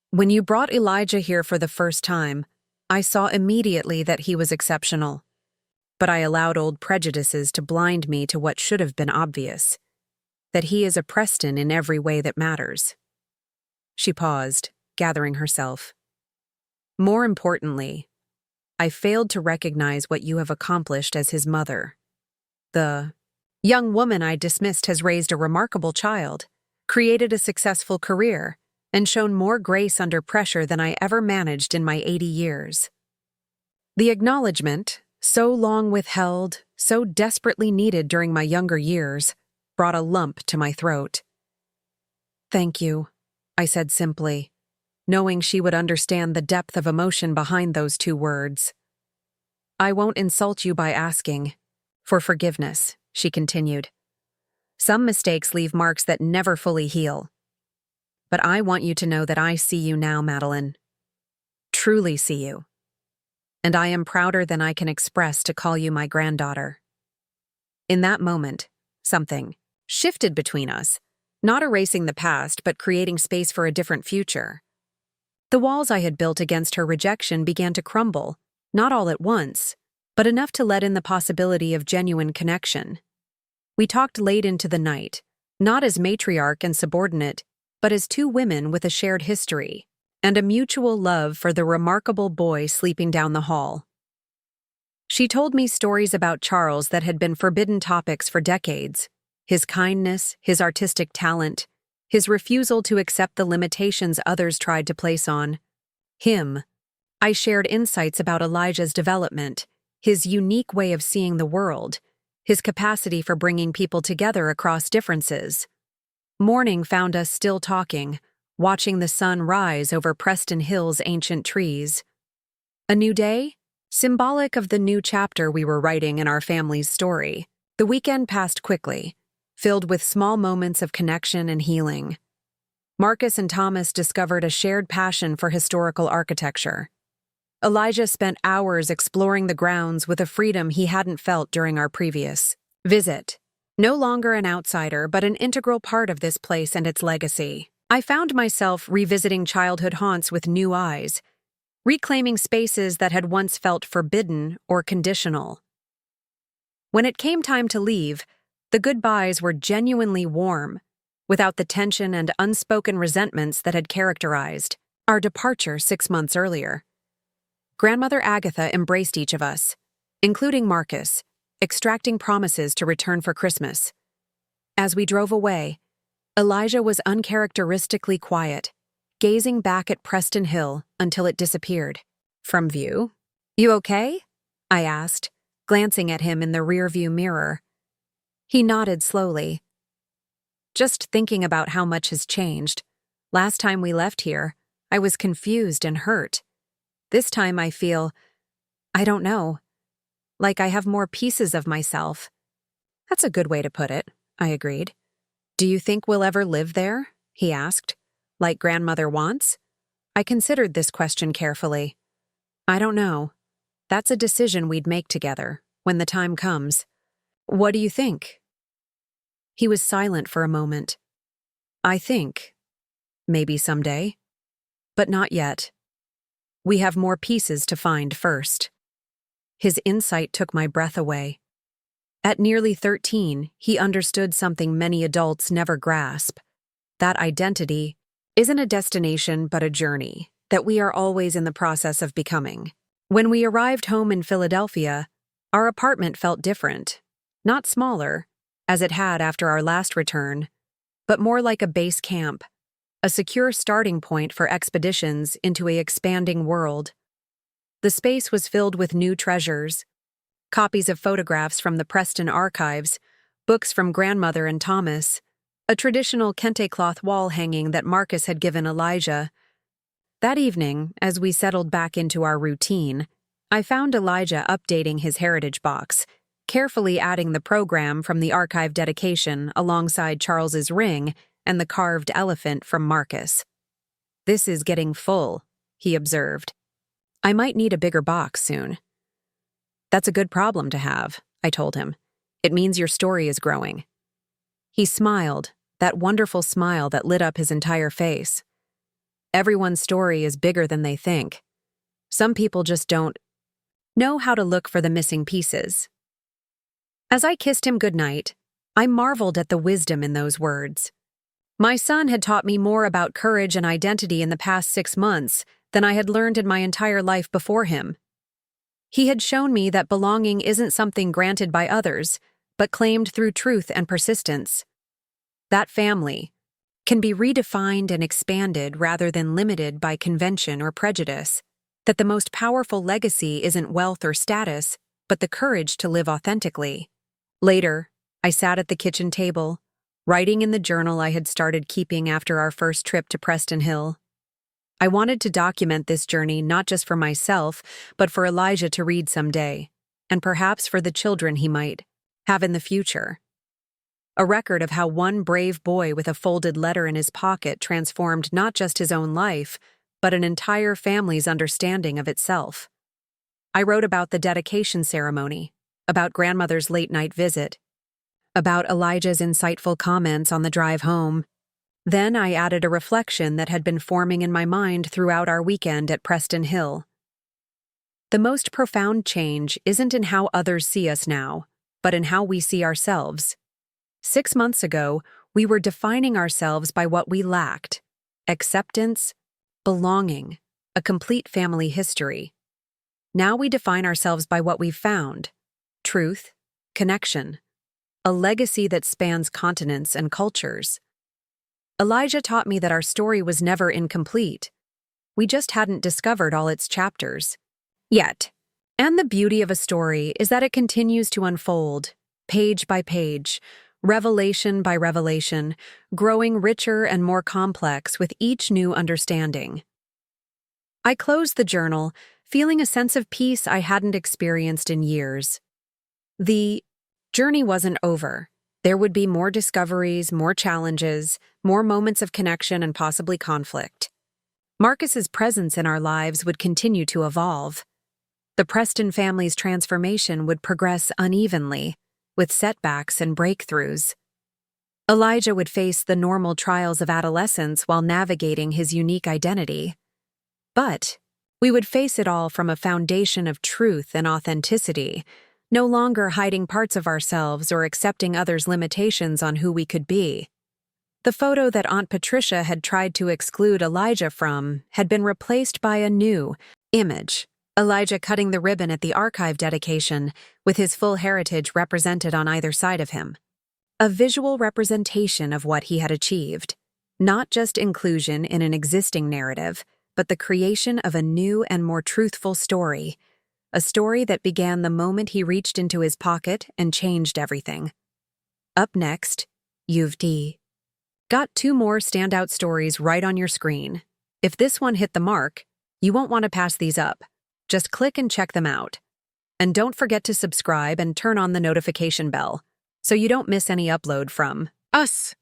"When you brought Elijah here for the first time, I saw immediately that he was exceptional. But I allowed old prejudices to blind me to what should have been obvious, that he is a Preston in every way that matters." She paused, gathering herself. "More importantly, I failed to recognize what you have accomplished as his mother. The young woman I dismissed has raised a remarkable child, created a successful career, and shown more grace under pressure than I ever managed in my 80 years. The acknowledgement, so long withheld, so desperately needed during my younger years, brought a lump to my throat. "Thank you," I said simply, knowing she would understand the depth of emotion behind those 2 words. "I won't insult you by asking for forgiveness," she continued. "Some mistakes leave marks that never fully heal. But I want you to know that I see you now, Madeline. Truly see you. And I am prouder than I can express to call you my granddaughter." In that moment, something shifted between us, not erasing the past but creating space for a different future. The walls I had built against her rejection began to crumble, not all at once, but enough to let in the possibility of genuine connection. We talked late into the night, not as matriarch and subordinate, but as 2 women with a shared history and a mutual love for the remarkable boy sleeping down the hall. She told me stories about Charles that had been forbidden topics for decades: his kindness, his artistic talent, his refusal to accept the limitations others tried to place on him. I shared insights about Elijah's development, his unique way of seeing the world, his capacity for bringing people together across differences. Morning found us still talking, watching the sun rise over Preston Hill's ancient trees. A new day? Symbolic of the new chapter we were writing in our family's story. The weekend passed quickly, filled with small moments of connection and healing. Marcus and Thomas discovered a shared passion for historical architecture. Elijah spent hours exploring the grounds with a freedom he hadn't felt during our previous visit. No longer an outsider, but an integral part of this place and its legacy. I found myself revisiting childhood haunts with new eyes, reclaiming spaces that had once felt forbidden or conditional. When it came time to leave, the goodbyes were genuinely warm, without the tension and unspoken resentments that had characterized our departure 6 months earlier. Grandmother Agatha embraced each of us, including Marcus, extracting promises to return for Christmas. As we drove away, Elijah was uncharacteristically quiet, gazing back at Preston Hill until it disappeared from view. "You okay?" I asked, glancing at him in the rearview mirror. He nodded slowly. "Just thinking about how much has changed. Last time we left here, I was confused and hurt. This time I feel, I don't know, like I have more pieces of myself." "That's a good way to put it," I agreed. "Do you think we'll ever live there?" he asked. "Like grandmother wants?" I considered this question carefully. "I don't know. That's a decision we'd make together, when the time comes." "What do you think?" He was silent for a moment. "I think, maybe someday. But not yet. We have more pieces to find first." His insight took my breath away. At nearly 13, he understood something many adults never grasp. That identity isn't a destination but a journey, that we are always in the process of becoming. When we arrived home in Philadelphia, our apartment felt different. Not smaller, as it had after our last return, but more like a base camp, a secure starting point for expeditions into an expanding world. The space was filled with new treasures, copies of photographs from the Preston archives, books from grandmother and Thomas, a traditional kente cloth wall hanging that Marcus had given Elijah. That evening, as we settled back into our routine, I found Elijah updating his heritage box, carefully adding the program from the archive dedication alongside Charles's ring and the carved elephant from Marcus. "This is getting full," he observed. "I might need a bigger box soon." "That's a good problem to have," I told him. "It means your story is growing." He smiled, that wonderful smile that lit up his entire face. "Everyone's story is bigger than they think. Some people just don't know how to look for the missing pieces." As I kissed him goodnight, I marveled at the wisdom in those words. My son had taught me more about courage and identity in the past 6 months than I had learned in my entire life before him. He had shown me that belonging isn't something granted by others, but claimed through truth and persistence. That family can be redefined and expanded rather than limited by convention or prejudice. That the most powerful legacy isn't wealth or status, but the courage to live authentically. Later, I sat at the kitchen table, writing in the journal I had started keeping after our first trip to Preston Hill. I wanted to document this journey not just for myself, but for Elijah to read someday, and perhaps for the children he might have in the future. A record of how one brave boy with a folded letter in his pocket transformed not just his own life, but an entire family's understanding of itself. I wrote about the dedication ceremony, about grandmother's late-night visit, about Elijah's insightful comments on the drive home. Then I added a reflection that had been forming in my mind throughout our weekend at Preston Hill. The most profound change isn't in how others see us now, but in how we see ourselves. 6 months ago, we were defining ourselves by what we lacked: acceptance, belonging, a complete family history. Now we define ourselves by what we've found: truth, connection, a legacy that spans continents and cultures. Elijah taught me that our story was never incomplete. We just hadn't discovered all its chapters yet. And the beauty of a story is that it continues to unfold, page by page, revelation by revelation, growing richer and more complex with each new understanding. I closed the journal, feeling a sense of peace I hadn't experienced in years. The journey wasn't over, There would be more discoveries, more challenges, more moments of connection and possibly conflict. Marcus's presence in our lives would continue to evolve. The Preston family's transformation would progress unevenly, with setbacks and breakthroughs. Elijah would face the normal trials of adolescence while navigating his unique identity. But we would face it all from a foundation of truth and authenticity, no longer hiding parts of ourselves or accepting others' limitations on who we could be. The photo that Aunt Patricia had tried to exclude Elijah from had been replaced by a new image, Elijah cutting the ribbon at the archive dedication, with his full heritage represented on either side of him. A visual representation of what he had achieved, not just inclusion in an existing narrative, but the creation of a new and more truthful story, a story that began the moment he reached into his pocket and changed everything. Up next, you've got 2 more standout stories right on your screen. If this one hit the mark, you won't want to pass these up. Just click and check them out. And don't forget to subscribe and turn on the notification bell so you don't miss any upload from us.